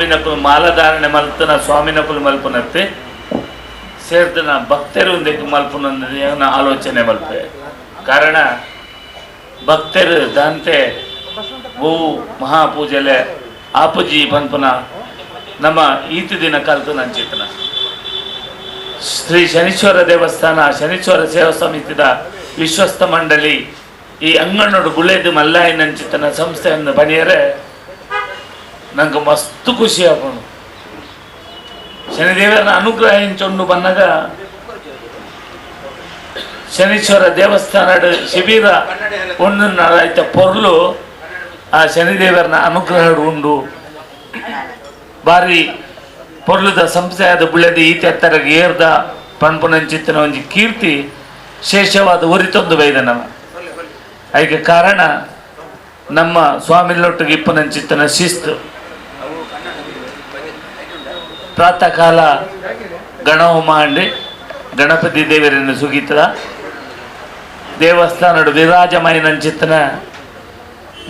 ಸ್ವಾಮಿನಕುಲು ಮಾಲಧಾರಣೆ ಮಲ್ತನ ಸ್ವಾಮಿನಕುಲು ಮಲ್ಪನತ್ತೆ ಸೇರ್ದನ ಭಕ್ತರು ಮಲ್ಪನ ಆಲೋಚನೆ ಮಲ್ಪೆ ಕಾರಣ ಭಕ್ತರು ದಂತೆ ಗೋವು ಮಹಾಪೂಜೆಲೆ ಆಪುಜಿ ಪನ್ಪನ ನಮ್ಮ ಈತು ದಿನ ಕಲ್ತು ನಂಚಿತನ ಶ್ರೀ ಶನೀಶ್ವರ ದೇವಸ್ಥಾನ ಶನೀಶ್ವರ ಸೇವಾ ಸಮಿತಿದ ವಿಶ್ವಸ್ತ ಮಂಡಳಿ ಈ ಅಂಗಣ್ಣೋಡು ಗುಳೆದು ಮಲ್ಲಾಯಿ ನಂಚಿತನ ಸಂಸ್ಥೆಯನ್ನು ಬನಿಯರೆ ನಂಗೆ ಮಸ್ತು ಖುಷಿ ಆಗೋಣ ಶನಿದೇವರ ಅನುಗ್ರಹ ಇಂಚೊಂಡು ಬಂದಾಗ ಶನೀಶ್ವರ ದೇವಸ್ಥಾನ ಶಿಬಿರ ಒಂದು ಆಯ್ತ ಪೊರ್ಲು ಆ ಶನಿದೇವರನ ಅನುಗ್ರಹ ಉಂಡು ಬಾರಿ ಪೊರ್ಲುದ ಸಂಸ್ಥೆ ಆದ ಬುಳೆದು ಈತ ಎತ್ತರಗೆ ಏರ್ದ ಪನ್ಪುನಂಚಿತ್ತನ ಒಂಜಿ ಕೀರ್ತಿ ಶೇಷವಾದ ಉರಿತೊಂದು ಬೈದನವ ಅದಕ್ಕೆ ಕಾರಣ ನಮ್ಮ ಸ್ವಾಮಿಲೊಟ್ಟಿಗೆ ಇಪ್ಪನಂಚಿತ್ತನ ಶಿಸ್ತು ಪ್ರಾತಃ ಕಾಲ ಗಣಹೋಮ ಅಂಡಿ ಗಣಪತಿ ದೇವರನ್ನು ಸುಗೀತದ ದೇವಸ್ಥಾನಡು ವಿರಾಜಮಾಯಿನಂಚಿತ್ತನ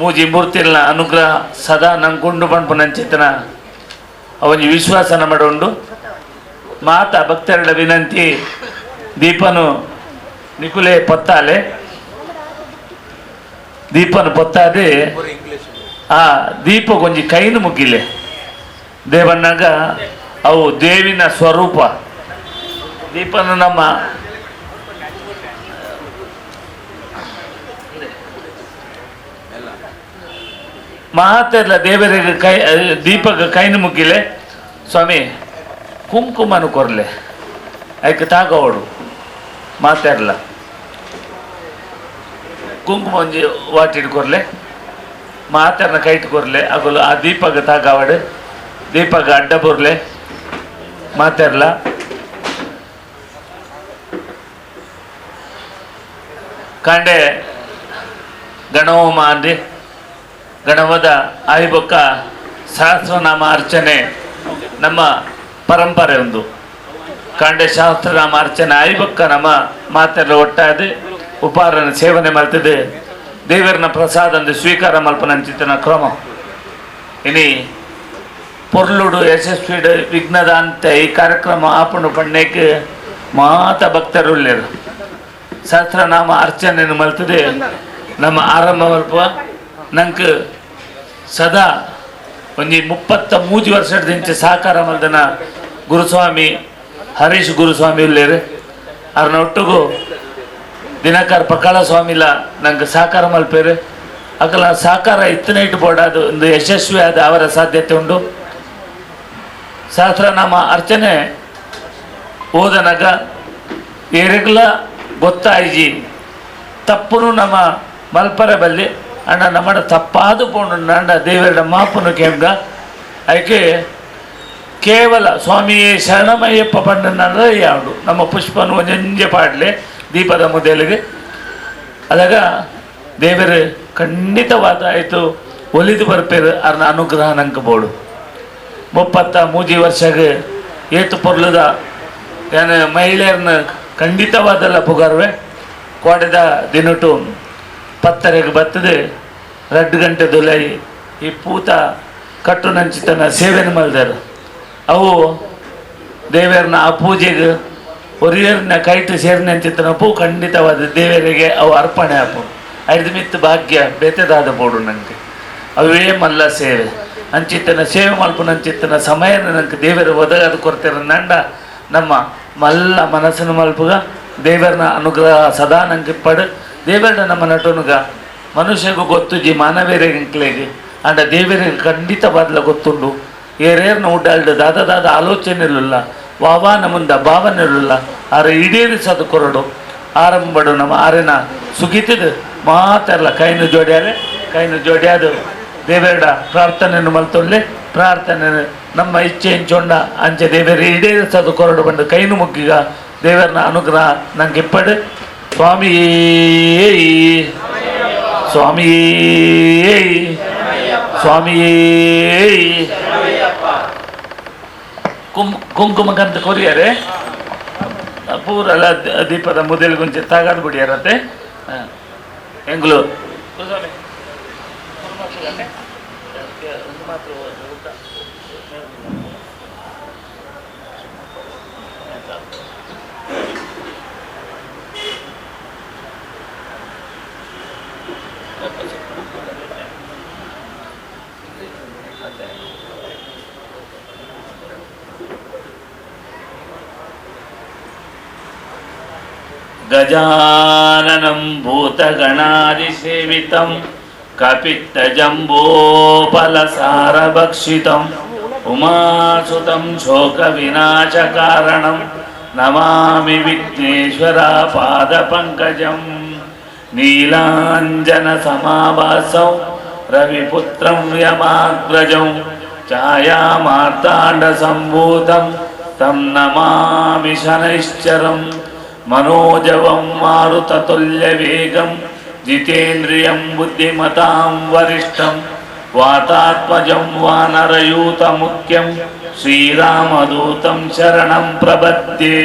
ಮೂಜಿ ಮೂರ್ತಿಲ್ನ ಅನುಗ್ರಹ ಸದಾ ನಂಗೊಂಡು ಪನ್ಪುನಂಚಿತ್ತನ ಅವನಿಗೆ ವಿಶ್ವಾಸನ ಮಾಡೋಂಡು ಮಾತಾ ಭಕ್ತರಡ ವಿನಂತಿ ದೀಪನು ನಿಕುಲೆ ಪೊತ್ತಾಲೆ ದೀಪನು ಪೊತ್ತಾದೆ ಆ ದೀಪ ಕೊಂಚ ಕೈನು ಮುಗಿಲೆ ದೇವಣ್ಣಗ ಅವು ದೇವಿನ ಸ್ವರೂಪ ದೀಪನು ನಮ್ಮ ಮಹಾತೆಲ್ಲ ದೇವರಿಗೆ ಕೈ ದೀಪಕ್ಕೆ ಕೈನು ಮುಗಿಲೆ ಸ್ವಾಮಿ ಕುಂಕುಮನು ಕೊರ್ಲೆ ಅದಕ್ಕೆ ತಾಗೋಡು ಮಾತಾಡಲ್ಲ ಕುಂಕುಮ ಒಂಜಿ ವಾಟಿಡ್ ಕೊರ್ಲೆ ಮಾತಾಡನ ಕೈಟ್ ಕೊರ್ಲೆ ಅಗಲು ಆ ದೀಪಕ್ಕೆ ತಾಗಾವಡು ದೀಪಕ್ಕೆ ಅಡ್ಡ ಬುರ್ಲೆ ಮಾತಾಡಲ್ಲ ಕಾಂಡೆ ಗಣಹೋಮ ಅಂದಿ ಗಣವದ ಆಯ್ಬೊಕ್ಕ ಸಹಸ್ರನಾಮ ಅರ್ಚನೆ ನಮ್ಮ ಪರಂಪರೆ ಒಂದು ಕಾಂಡೆ ಸಹಸ್ರನಾಮ ಅರ್ಚನೆ ಆಯ್ಬೊಕ್ಕ ನಮ್ಮ ಮಾತೆಲ್ಲ ಒಟ್ಟಾದೆ ಉಪಹಾರನ ಸೇವನೆ ಮಾಡ್ತಿದೆ ದೇವರನ ಪ್ರಸಾದ ಅಂದ್ರೆ ಸ್ವೀಕಾರ ಮಲ್ಪನಂಚಿತನ ಕ್ರಮ ಇನಿ ಪೊರ್ಲುಡು ಯಶಸ್ವಿಡು ವಿಘ್ನದ ಅಂತ ಈ ಕಾರ್ಯಕ್ರಮ ಆಪಣು ಪಣ್ಣೆಗೆ ಮಾತ ಭಕ್ತರುಳ್ಳೆರು ಸಹಸ್ರನಾಮ ಅರ್ಚನೆಯನ್ನು ಮಲ್ತದೆ ನಮ್ಮ ಆರಂಭ ಮಲ್ಪ ನಂಗೆ ಸದಾ ಒಂಜಿ 33 ವರ್ಷದಿಂದ ಸಹಕಾರ ಮಲ್ದನ ಗುರುಸ್ವಾಮಿ ಹರೀಶ್ ಗುರುಸ್ವಾಮಿ ಉಳ್ಳೇರು ಅವ್ರನ್ನ ಒಟ್ಟಿಗೂ ದಿನಕರ್ ಪಕ್ಕಳ ಸ್ವಾಮಿಲ ನಂಗೆ ಸಹಕಾರ ಮಲ್ಪೇರು ಅಕಲ ಸಹಕಾರ ಇತ್ತನೇ ಇಟ್ಬೋಡಾದು ಒಂದು ಯಶಸ್ವಿ ಆದ ಅವರ ಸಾಧ್ಯತೆ ಉಂಟು ಸಹಸ್ರನಾಮ ಅರ್ಚನೆ ಓದನಗ ಏರೆಗ್ಲ ಗೊತ್ತಾಯಿಜಿ ತಪ್ಪನು ನಮ್ಮ ಮಲ್ಪರ ಬಲ್ಲಿ ಅಣ್ಣ ನಮ್ಮ ತಪ್ಪಾದು ಪೋಂಡು ನಂಡ ದೇವರ ಮಾಪನು ಕೇಂದ್ರ ಅದಕ್ಕೆ ಕೇವಲ ಸ್ವಾಮಿ ಶರಣಮಯ್ಯಪ್ಪ ಪಂಡನ ಯಾವುದು ನಮ್ಮ ಪುಷ್ಪನು ಒಂಜೆ ಪಾಡ್ಲೆ ದೀಪದ ಮುದಲಿಗೆ ಅದಾಗ ದೇವರು ಖಂಡಿತವಾದ ಆಯಿತು ಒಲಿದು ಬರ್ಪೇರು ಅವ್ರನ್ನ ಅನುಗ್ರಹ ನಂಗೆ ಬೋಡು 33 ವರ್ಷಗೆ ಏತು ಪೊರ್ಲದ ಏನು ಮಹಿಳೆಯರನ್ನ ಖಂಡಿತವಾದಲ್ಲ ಪುಗಾರ್ವೆ ಕೋಡೆದ ದಿನಟು ಪತ್ತರೆಗೆ ಬರ್ತದೆ 2 ಗಂಟೆ ದೊಲೈ ಈ ಪೂತ ಕಟ್ಟು ನಂಚಿತನ ಸೇವೆನ ಮಲ್ದರು ಅವು ದೇವರನ್ನ ಆ ಪೂಜೆಗೆ ಒರಿಯರ್ನ ಕೈಟು ಸೇರಿನಂಚಿತನ ಪೂ ಖಂಡಿತವಾದ ದೇವರಿಗೆ ಅವು ಅರ್ಪಣೆ ಆಪು ಐದು ಮಿತ್ತು ಭಾಗ್ಯ ಬೆತೆದಾದ ಬೋಡು ನನಗೆ ಅವೇ ಮಲ್ಲ ಸೇವೆ ಅಂಚಿತ್ತನ ಸೇವೆ ಮಲ್ಪನಂಚಿತ್ತನ ಸಮಯನ ನಂಗೆ ದೇವರ ಒದಗದು ಕೊಡ್ತಿರ ನಂಡ ನಮ್ಮ ಮಲ್ಲ ಮನಸ್ಸನ್ನು ಮಲ್ಪುಗ ದೇವರನ ಅನುಗ್ರಹ ಸದಾ ನಂಗೆ ಪಡು ದೇವರ ನಮ್ಮ ನಟನುಗ ಮನುಷ್ಯಗೂ ಗೊತ್ತು ಜಿ ಮಾನವೇರಿಗೆ ಅಂಡ ದೇವರಿಗೆ ಖಂಡಿತವಾದ್ಲ ಗೊತ್ತುಂಡು ಏರೇರ್ನ ಉಡ್ಡಾಲ್ಡು ದಾದ ಆಲೋಚನೆಲ್ಲ ವಾವಾನ ಮುಂದ ಭಾವನೆಲ್ಲ ಆರ ಈಡೇರಿಸೋದು ಕೊರಡು ಆರಂಭಡು ನಮ್ಮ ಆರೆನ ಸುಗಿತಿದ್ದು ಮಾತೆಲ್ಲ ಕೈನು ಜೋಡ್ಯಾದು ದೇವರ ಪ್ರಾರ್ಥನೆಯನ್ನು ಮಲ್ತೊಳ್ಳೆ ಪ್ರಾರ್ಥನೆ ನಮ್ಮ ಇಚ್ಛೆ ಎಂಚೊಂಡ ಅಂಚೆ ದೇವರ ಈಡೇರಿಸೋದು ಕೊರಡು ಬಂದು ಕೈನು ಮುಗ್ಗಿಗ ದೇವರನ ಅನುಗ್ರಹ ನಂಗೆ ಇಪ್ಪಡು ಸ್ವಾಮಿಯೇ ಸ್ವಾಮಿಯೇ ಸ್ವಾಮಿಯೇ ಕುಂಕುಮ ಕಂತ ಕೊರಿಯಾರೆ ಪೂರಲ್ಲ ದೀಪದ ಮುದಲಿಗುಂಚೆ ತಾಗಾದ ಬಿಡಿಯಾರತ್ತೆ ಎಂಗ್ಳು ಗಜಾನನಂ ಭೂತಗಣಾದಿಸೇವಿತಂ ಕಪಿತ್ತಜಂಬೋಫಲಸಾರಭಕ್ಷಿತಂ ಉಮಾಸುತಂ ಶೋಕವಿನಾಶಕಾರಣಂ ನಮಾಮಿ ವಿಘ್ನೇಶ್ವರಪಾದಪಂಕಜಂ ನೀಲಾಂಜನಸಮಾಭಾಸೌ ರವಿಪುತ್ರಂ ಯಮಾಗ್ರಜಂ ಛಾಯಾಮಾರ್ತಾಂಡಸಂಭೂತಂ ತಂ ನಮಾಮಿ ಶನೈಶ್ಚರಂ मनोजवं मारुततुल्यवेगं जितेन्द्रियं बुद्धिमतां वरिष्ठं वातात्मजं वानरयूतमुख्यं श्रीरामदूतं शरणं प्रपद्ये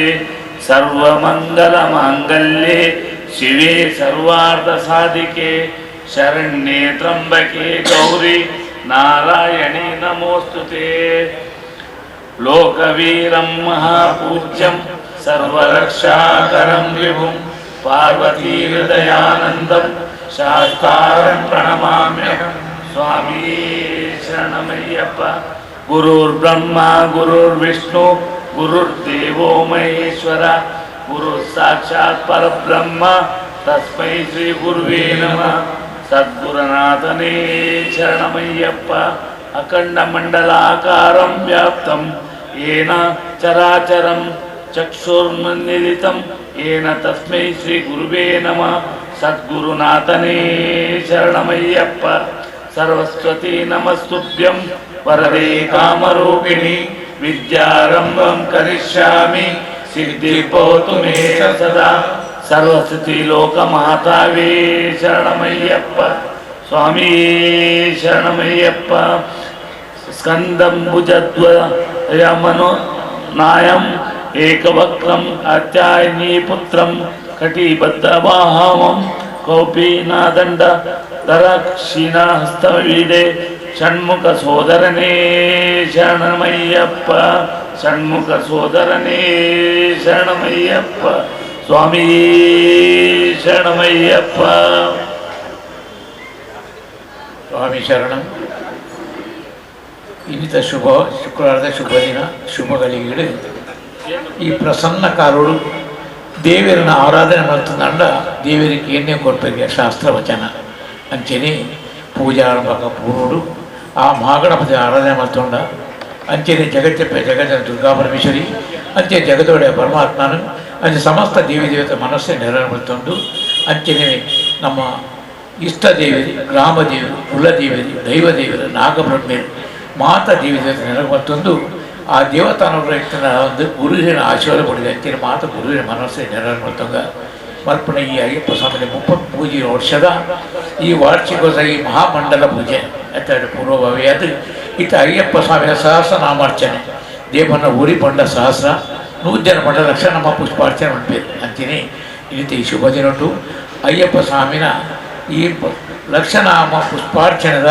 सर्वमङ्गलमाङ्गल्ये शिवे सर्वार्थसाधिके शरण्ये त्र्यम्बके गौरी नारायणी नमोऽस्तुते लोकवीरं महापूज्यं सर्वरक्षाकरं विभुं पार्वतीहृदयानन्दं शास्तारं प्रणमाम्यहं स्वामी शरणमय्यप्प गुरुर्ब्रह्मा गुरुर्विष्णु गुरुर्देवो महेश्वर गुरुः साक्षात् परब्रह्म तस्मै श्रीगुरुवे नमः सद्गुरुनाथने शरणमय्यप्प अखण्डमण्डलाकारं व्याप्तं येन चराचरं चक्षुर्मिलितं येन तस्मै श्रीगुरुवे नमः सद्गुरुनाथने शरणमय्यप्प सरस्वती नमस्तुभ्यं वरदे कामरूपिणि विद्यारम्भं करिष्यामि सिद्धिर्भवतु मे सदा सरस्वती लोकमातावे शरणमय्यप्प स्वामी शरणमय्यप्प स्कन्दं भुजद्वयमनो नायम् एकवक्त्रम् अत्यायनीपुत्रं कटिबद्धवाहवं कौपीनादण्ड दरक्षिणहस्तवीडे षण्मुखसोदरने शरणमय्यप्प षण्मुखसोदरने शरणमय्यप्प स्वामी शरणमय्यप्ಪ ಸ್ವಾಮಿ ಶರಣಂ. ಇನ್ನಿತ ಶುಕ್ರವಾರದ ಶುಭ ದಿನ ಶುಭಗಳಿಗೆ ಈ ಪ್ರಸನ್ನ ಕಾಲೋಡು ದೇವರನ್ನ ಆರಾಧನೆ ಮಾಡ್ತಂಡ ದೇವರಿಗೆ ಏನೇ ಕೊಡ್ಬೇಕು ಶಾಸ್ತ್ರವಚನ ಅಂಚೆನೆ ಪೂಜಾ ಆರಂಭಕ ಪೂರ್ವಡು ಆ ಮಹಾಗಣಪತಿ ಆರಾಧನೆ ಮಾಡ್ತೊಂಡ ಅಂಚೆನೆ ಜಗತ್ತೆಪ್ಪ ಜಗತ್ತಿನ ದುರ್ಗಾ ಪರಮೇಶ್ವರಿ ಅಂಚೆ ಜಗದೊಡೆಯ ಪರಮಾತ್ಮನು ಅಂಚೆ ಸಮಸ್ತ ದೇವಿ ದೇವತೆ ಮನಸ್ಸೇ ನೆರವೇರ ಮಾಡ್ಕೊಂಡು ಅಂಚೆನೆ ನಮ್ಮ ಇಷ್ಟ ದೇವರಿ ಗ್ರಾಮದೇವರು ಕುಲದೇವರಿ ದೈವದೇವರು ನಾಗಬ್ರಹ್ಮೇರು ಮಾತ ದೇವಿ ದೇವತೆ ನೆರವು ಮತ್ತೊಂದು ಆ ದೇವತಾನುಗ್ರಹಿತನ ಒಂದು ಗುರುವಿನ ಆಶೀರ್ವಾದ ಪಡೆದಿದೆ ಅಂತಿನ ಮಾತ ಗುರುವಿನ ಮನಸ್ಸೇ ನೆರವೇರ ಮಾಡ್ತಂಗ ಮಲ್ಪನೆ ಈ ಅಯ್ಯಪ್ಪ ಸ್ವಾಮಿ 33 ವರ್ಷದ ಈ ವಾರ್ಷಿಕೋತ್ಸವ ಈ ಮಹಾಮಂಡಲ ಪೂಜೆ ಅಂತ ಪೂರ್ವಭಾವಿ ಅದು ಇತ್ತ ಅಯ್ಯಪ್ಪ ಸ್ವಾಮಿಯ ಸಹಸ್ರನಾಮಾರ್ಚನೆ ದೇವನ ಊರಿ ಪಂಡ ಸಹಸ್ರ 100 ಜನ ಪಂಡ ಲಕ್ಷ ನಮ್ಮ ಪುಷ್ಪಾರ್ಚನೆ ಮಾಡಬೇಕು ಅಂತೀನಿ ಇನ್ನಿತ ಈ ಶುಭ ದಿನಟ್ಟು ಅಯ್ಯಪ್ಪ ಸ್ವಾಮಿನ ಈ ಲಕ್ಷನಾಮ ಪುಷ್ಪಾರ್ಚನೆದ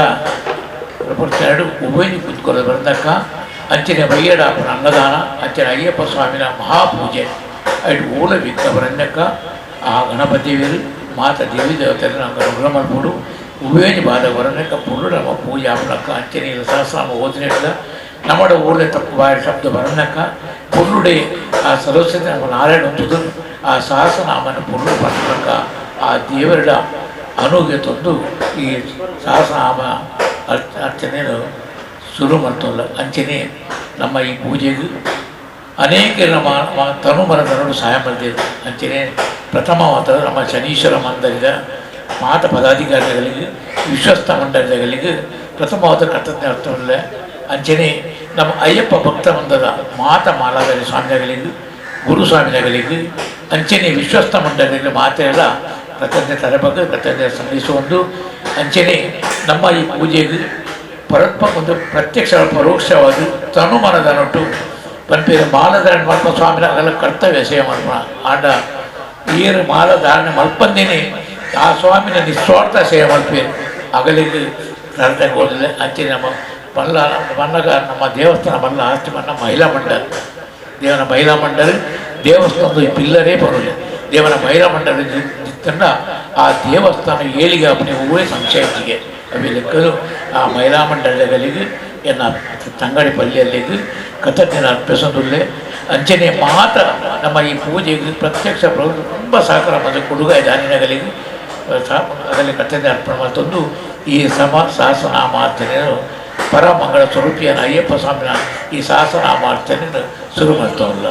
ಎರಡು ಉಭಯ ಕುತ್ಕೊಳ್ಳೋದು ಬಂದಕ್ಕ ಅಂಚನೆ ಬಯ್ಯಡ ಅನ್ನದಾನ ಅಂಚನೆ ಅಯ್ಯಪ್ಪ ಸ್ವಾಮಿನ ಮಹಾಪೂಜೆ ಅಷ್ಟು ಓಲ ಬಿತ್ತ ಬರನ್ನಕ್ಕ ಆ ಗಣಪತಿವೇರು ಮಾತ ದೇವಿ ದೇವತೆಲ್ಲ ನಮ್ಗೆ ಅನುಗ್ರಹ ಮಾಡ್ಬೋದು ಉವೇನಿ ಬಾಧ ಬರನ್ನಕ್ಕ ಪುರುಡು ನಮ್ಮ ಪೂಜೆ ಅವನಕ್ಕ ಅಂಚನೆ ಸಹಸ್ರಾಮ ಓದಿನಿಲ್ಲ ನಮ್ಮಡ ಊರೇ ತಪ್ಪು ಬಾಯಿ ಶಬ್ದ ಬರನ್ನಕ್ಕ ಪುರುಡೆ ಆ ಸರಸ್ವತಿ ನಮ್ಮ ನಾರಾಯಣ ಹೊಂದುದು ಆ ಸಹಸ್ರನಾಮನ ಪುರುಡು ಬರನ್ನಕ್ಕ ಆ ದೇವರ ಅನುಗೆ ತಂದು ಈ ಸಹಸ್ರನಾಮ ಅರ್ಚನೆಯನ್ನು ಶುರು ಮಾಡ್ತಲ್ಲ ಅಂಚನೆ ನಮ್ಮ ಈ ಪೂಜೆಗೂ ಅನೇಕ ನಮ್ಮ ತನುಮರದವರು ಸಹಾಯ ಮಾಡಿದ್ದೇವೆ ಅಂಚನೆ ಪ್ರಥಮವಾದ ನಮ್ಮ ಶನೀಶ್ವರ ಮಂದಿರದ ಮಾತ ಪದಾಧಿಕಾರಿಗಳಿಗೆ ವಿಶ್ವಸ್ತ ಮಂಡಳಿಗಳಿಗೆ ಪ್ರಥಮವಾದ ಕರ್ತಜ್ಞ ಅರ್ಥವಿಲ್ಲ ಅಂಚನೆ ನಮ್ಮ ಅಯ್ಯಪ್ಪ ಭಕ್ತ ಮಂದದ ಮಾತ ಮಾಲಾಧಾರಿ ಸ್ವಾಮಿಗಳಿಗೆ ಗುರುಸ್ವಾಮಿಗಳಿಗೆ ಅಂಚನೆ ವಿಶ್ವಸ್ತ ಮಂಡಳಿಗಳಿಗೆ ಮಾತೆಲ್ಲ ಕರ್ತಜ್ಞ ತರಬೇಕು ಕರ್ತಜ್ಞ ಸಲ್ಲಿಸುವುದು ಅಂಚನೆ ನಮ್ಮ ಈ ಪೂಜೆಗೆ ಒಂದು ಪ್ರತ್ಯಕ್ಷ ಪರೋಕ್ಷವಾದ ತನುಮನದ ನೊಟ್ಟು ಪಂಪೇರು ಮಾಲಧಾರಣೆ ಮಲ್ಪ ಸ್ವಾಮಿನ ಅದೆಲ್ಲ ಕರ್ತವ್ಯ ಸೇವೆ ಮಾಡ್ಪ ಆಂಡ ಈರು ಮಾಲಧಾರಣೆ ಮಲ್ಪಂದೇನೆ ಆ ಸ್ವಾಮಿನ ನಿಸ್ವಾರ್ಥ ಸೇವೆ ಮಲ್ಪೇರು ಅಗಲಿಗೆ ಕರ್ತವ್ಯ ಹೋದಿಲ್ಲ ಅಂಚನೆ ನಮ್ಮ ಮನ್ನಗ ನಮ್ಮ ದೇವಸ್ಥಾನ ಮಲ್ಲ ಆಸ್ತಿ ಮನ್ನ ಮಹಿಳಾ ಮಂಡಳ ದೇವನ ಮಹಿಳಾ ಮಂಡಳಿ ದೇವಸ್ಥಾನದ ಈ ಪಿಲ್ಲರೇ ಬರೋಲ್ಲ ದೇವನ ಮಹಿಳಾ ಮಂಡಳ ತಂಡ ಆ ದೇವಸ್ಥಾನ ಏಳಿಗೆ ಅಪ್ಪನೇ ಊರೇ ಸಂಶಯಕ್ಕೆ ಅవి ಲೆಕ್ಕಲು ಆ ಮಹಿಳಾ ಮಂಡಳಿಗಳಿಗೆ ಎನ್ನ ತಂಗಡಿ ಪಲ್ಲಿಯಲ್ಲಿಗೆ ಕೃತಜ್ಞನ ಅರ್ಪಿಸೋದಿಲ್ಲ ಅಂಚನೆ ಮಾತ್ರ ನಮ್ಮ ಈ ಪೂಜೆಗೆ ಪ್ರತ್ಯಕ್ಷ ತುಂಬ ಸಹಕಾರ ಮತ್ತು ಕೊಡುಗೆ ದಾನಿನಗಳಿಗೆ ಅದರಲ್ಲಿ ಕರ್ತವ್ಯ ಅರ್ಪಣೆ ಮಾಡ್ತಂದು ಈ ಸಹಸ್ರನಾಮಾರ್ಚನೆಯನ್ನು ಪರಮಂಗಳ ಸ್ವರೂಪಿಯನ್ನು ಅಯ್ಯಪ್ಪ ಸ್ವಾಮಿನ ಈ ಸಹಸ್ರನಾಮಾರ್ಚನೆಯನ್ನು ಶುರು ಮಾಡ್ತಾವಲ್ಲ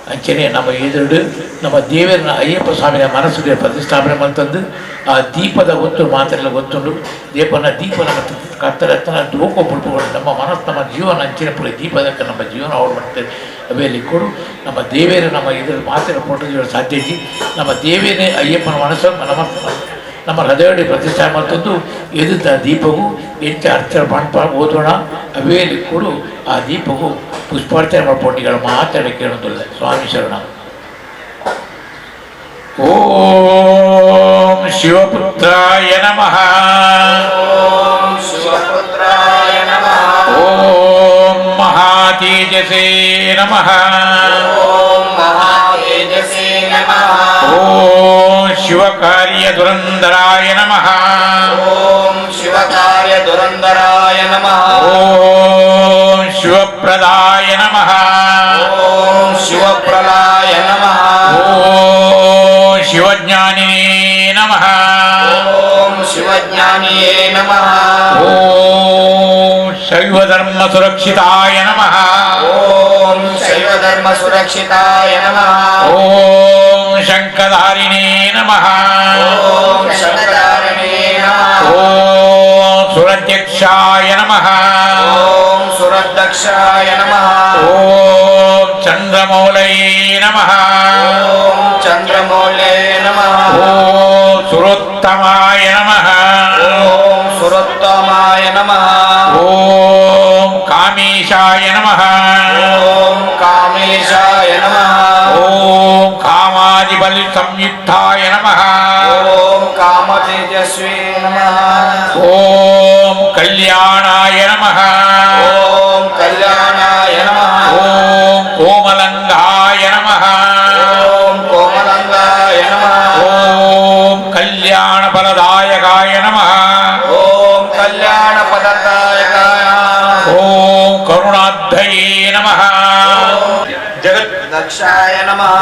ಅಂಚನೆ ನಮ್ಮ ಎದುರು ನಮ್ಮ ದೇವರನ್ನ ಅಯ್ಯಪ್ಪ ಸ್ವಾಮಿಯ ಮನಸ್ಸಿಗೆ ಪ್ರತಿಷ್ಠಾಪನೆ ಮಾಡ್ತಂದು ಆ ದೀಪದ ಒತ್ತು ಮಾತೆಲ್ಲ ಗೊತ್ತುಂಡು ದೀಪನ ಮತ್ತು ಕತ್ತಲತ್ತನ ದೋಕ ಬಿಡ್ಕೊಂಡು ನಮ್ಮ ಮನಸ್ಸು ನಮ್ಮ ಜೀವನ ಅಂಚಿನ ಪುಡಿ ದೀಪದಕ್ಕೆ ನಮ್ಮ ಜೀವನ ಅವ್ರು ಮಾಡ್ತೇವೆ ಅವೆಯಲ್ಲಿ ಕೊಡು ನಮ್ಮ ದೇವೇರ ನಮ್ಮ ಇದ್ರಲ್ಲಿ ಮಾತಿನ ಫೋಟೋ ಸಾಧ್ಯತೆ ನಮ್ಮ ದೇವೇನೇ ಅಯ್ಯಪ್ಪನ ಮನಸ್ಸು ನಮ್ಮ ಹೃದಯದಲ್ಲಿ ಪ್ರತಿಷ್ಠಾಪನೆ ಮಾಡ್ತಂದು ಎದುತ್ತ ದೀಪವು ಹೆಚ್ಚು ಅರ್ಚನೆ ಮಾಡ್ಪ ಓದೋಣ ಅವೆಯಲ್ಲಿ ಕೊಡು ಆ ದೀಪವು ಪುಷ್ಪಾರ್ಚನೆ ಮಾಡ್ಕೊಂಡಿಗಳ ಮಾತಾಡಿ ಕೇಳೋದಿಲ್ಲ ಸ್ವಾಮಿ ಶರಣ ಓಂ ಶಿವಪುತ್ರಾಯ ನಮಃ ಓಂ ಮಹಾತೇಜಸೇ ನಮಃ ಓಂ ಶಿವಕಾರ್ಯ ದುರಂದರಾಯ ನಮಃ ಓಂ ಶಿವಪ್ರದಾಯ ನಮಃ ಓಂ ಶಿವಜ್ಞಾನಿನೇ ನಮಃ ಓಂ ಶೈವಧರ್ಮ ಸುರಕ್ಷಿತಾಯ ನಮಃ ಓಂ ಶಂಖಧಾರಿಣೇ ನಮಃ ಓಂ ಸುರಧ್ಯಕ್ಷಾಯ ನಮಃ ಓಂ ಚಂದ್ರಮೌಳಯೇ ನಮಃ ಓಂ ಸುರೋತ್ತಮಾಯ ನಮಃ ಓಂ ಕಾಮೇಶಾಯ ನಮಃ ಓಂ ಕಾಮಾದಿಬಲಿ ಸಂಯುಕ್ತಾಯ ನಮಃ ಓಂ ಕಲ್ಯಾಣಾಯ ನಮಃ ಓಂ ಕೋಮಲಂಗಾಯ ನಮಃ ಓಂ ಕಲ್ಯಾಣ ಫಲದಾಯಕಾಯ ನಮಃ ಓಂ ಕರುಣಾಬ್ಧಯೇ ನಮಃ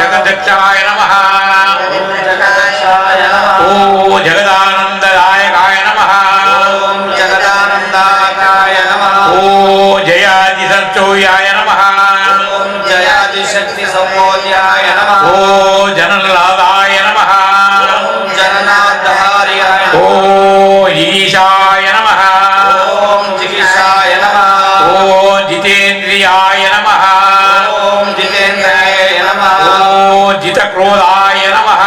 ಜಗದಕ್ಷಾಯ ನಮಃ ಓಂ ಜಗದಾನಂದದಾಯಕಾಯ ನಮಃ ಓಂ ಜಯಾದಿಸರ್ಚೋಯಾಯ ನಮಃ ಓಂ ಜನಲಾದಾಯ ನಮಃ ಓಂ ಈಶಾಯ ನಮಃ ಓಂ ಜಿತೇಂದ್ರಿಯಾಯ ನಮಃ ಓಂ ಜಿತಕ್ರೋಧಾಯ ನಮಃ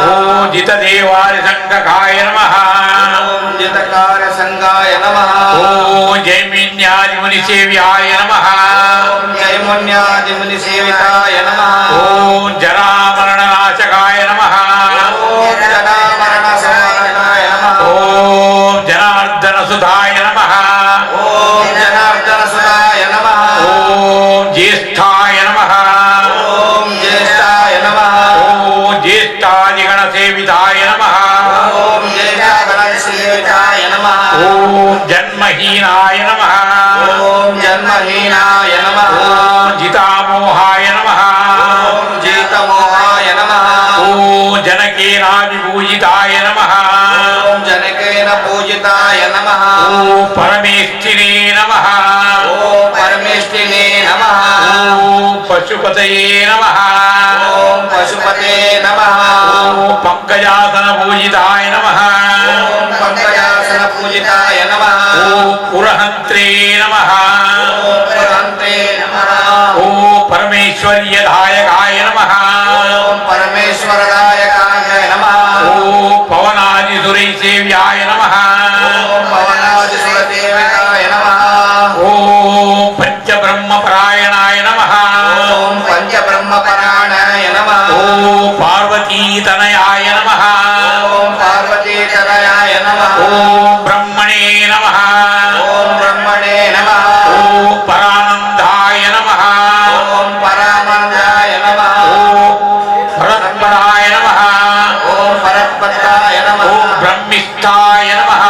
ಓಂ ಜಿತದೇವಾರಿಸಂಗಕಾಯ ನಮಃ ಓಂ ಜೈಮಿನ್ಯಾದಿಮುನಿಸೇವ್ಯಾಯ ನಮಃ ಓಂ ಜರಾಮರಣನಾಶಕಾಯ ನಮಃ ಓಂ ಜನಾರ್ದನಸುಧಾಯ ನಮಃ ಓಂ ಜ್ಯೇಷ್ಠಾಯ ನಮಃ ಓಂ ಜ್ಯೇಷ್ಠಾದಿಗಣಸೇವಿತಾಯ ನಮಃ ಓಂ ಜನ್ಮಹೀನಾಯ ನಮಃ ಓಂ ಜಿತಾಮೋಹಾಯ ನಮಃ ಓಂ ಜನಕೇನಾದಿಪೂಜಿತಾಯ ನಮಃ ಓಂ ಪರಮೇಷ್ಠಿನೇ ನಮಃ ಓಂ ಪಶುಪತಯೇ ನಮಃ ಓಂ ಪಂಕಜಾಸನ ಪೂಜಿತಾಯ ನಮಃ ಓಂ ಪುರಹಂತ್ರೇ ನಮಃ ಓಂ ಪರಮೇಶ್ವರ್ಯದಾಯಕಾಯ ನಮಃ ಓಂ ಪವನಾದಿಸುರೈಸೇವ್ಯಾಯ ನಮಃ ಓಂ ಪಂಚಬ್ರಹ್ಮಪರಾಯಣಾಯ ನಮಃ ಓಂ ಪಾರ್ವತೀತನಯಾಯ ನಮಃ ಓಂ ಬ್ರಹ್ಮಣೇ ನಮಃ ಓಂ ಪರಾನಂದಾಯ ನಮಃ ಓಂ ಪರತ್ಪರಾಯ ನಮಃ ಓಂ ಬ್ರಹ್ಮಿಷ್ಠಾಯ ನಮಃ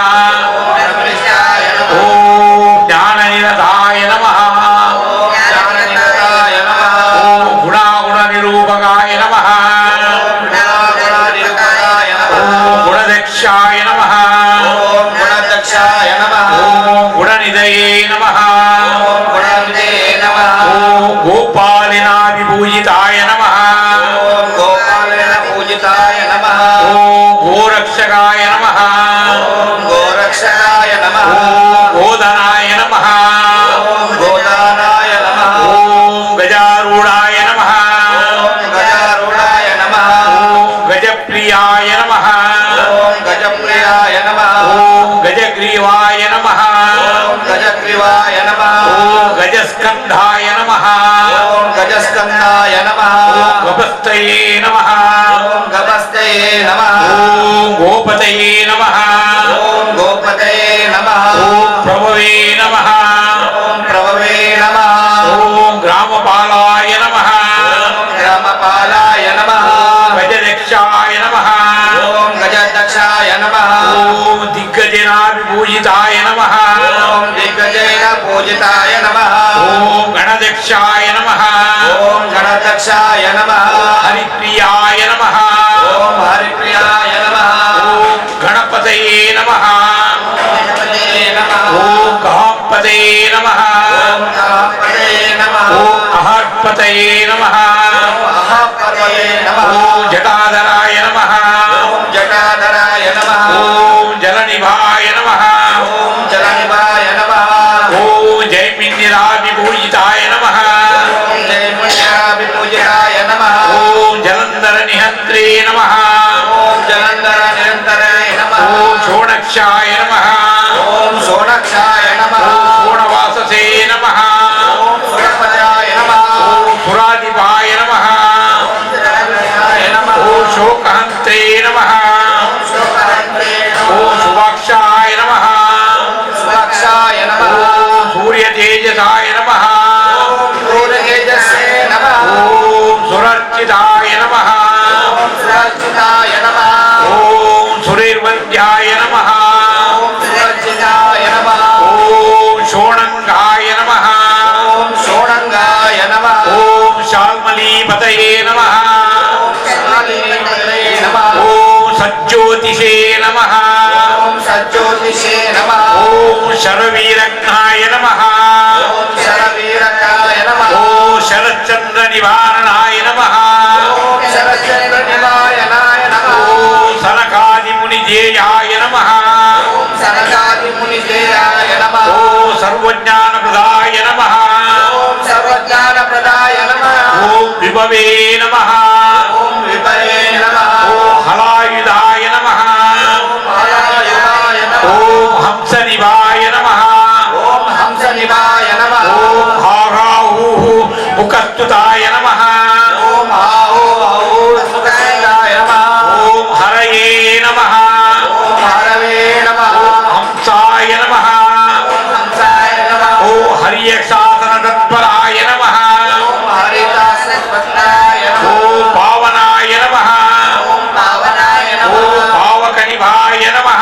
ಓಂ ಜ್ಞಾನನಿರತಾಯ ನಮಃ गोपालिना विभूजिताय नमः ओम गोपालेन पूजिताय नमः ओम गोरक्षकाय नमः ओम गोरक्षकाय नमः ओम गोधनाय नमः ओम गोदानाय नमः ओम गजारूढ़ाय नमः ओम गजारूढ़ाय नमः ओम गजप्रियाय नमः ओम गजप्रियाय नमः ओम गजग्रीवाय नमः ओम गजग्रीवाय नमः ओम गजस्कंधाय नमः ओम गजस्कंदाय नमः ओम गपस्तये नमः ओम गपस्तये नमः ओम गोपतये नमः ओम गोपतये नमः ओम प्रभवे नमः ओम प्रभवे नमः ओम ग्रामपालाय नमः ओम ग्रामपालाय नमः गजदक्षाय नमः ओम गजदक्षाय नमः ओम दिग्गजनाभिभूजिताय नमः ओम दिग्गजेन पूजिताय नमः ओम गणदक्षाय नमः ओम गणदक्षाय नमः हरिप्रियाय नमः ओम हरिप्रियाय नमः ओम गणपतये नमः गणपतये नमः ओम कामपतये नमः ओम गणपतये नमः ओम अहर्पतये नमः ओम अहपर्वये नमः ओम जटाधराय नमः ओम जटाधराय नमः ओम जलनिभाय नमः ओम जलनिभाय नमः ओम जयमिन्दिराभिभूजिताय नमः ओम जयमुण्याभिपूजिताय नमः ओम जलंधर निहंत्रे नमः ओम जलंधर निरंतरे नमः ओम शोणक्षाय नमः ओम सोनक्षाय नमः ओम शोणवाससे नमः ओम सुरपजाय नमः ओम सुराधिपाय नमः सुरपजाय नमः ओम शोकहन्त्रे नमः ओम शोकहन्त्रे नमः ओम शुभाक्षाय नमः सुरक्षाय नमः ओम सूर्यतेजसाय नमः ओम सूर्यतेजसे नमः ओम सुरर्चिताय नमः ओम सुरक्षिताय नमः ओम सुरेर्वन्द्याय नमः ओम सुरक्षिताय नमः ओम शोणंगाय नमः ओम शोणंगाय नमः ओम शाल्मलीपतये नमः ओम शालीपतये नमः ओम सज्जोतिषे नमः ओम सज्जोतिषे नमः ओम शरवीरघ्नाय नमः ओम शरवीरकाय नमः ओम शरच्चंद्र निवारणाय नमः ओम शरचंद्र निवारणाय नमः ओम सनकादि मुनिजेयाय नमः ओम सनकादि मुनिजेयाय नमः ओम सर्वज्ञानप्रदाय नमः ओम सर्वज्ञानप्रदाय नमः ओम विभवे नमः ओम विभवे नमः ओम हलायुधाय नमः ओम हलायुधाय नमः ओम हंसनिवाय नमः ओम हंसनिवाय नमः ओम हाराहुः मुखस्तुताय नमः ओम आहु आहु सुखदाय नमः ओम हरये नमः ओम हरवे नमः हंसाय नमः ओम हंसाय नमः ओम हर्यशासन तत्पराय नमः ओम हरिदासपत्नाय नमः ओम पावनाय नमः ओम पावनाय नमः ओम पावकनिभाय नमः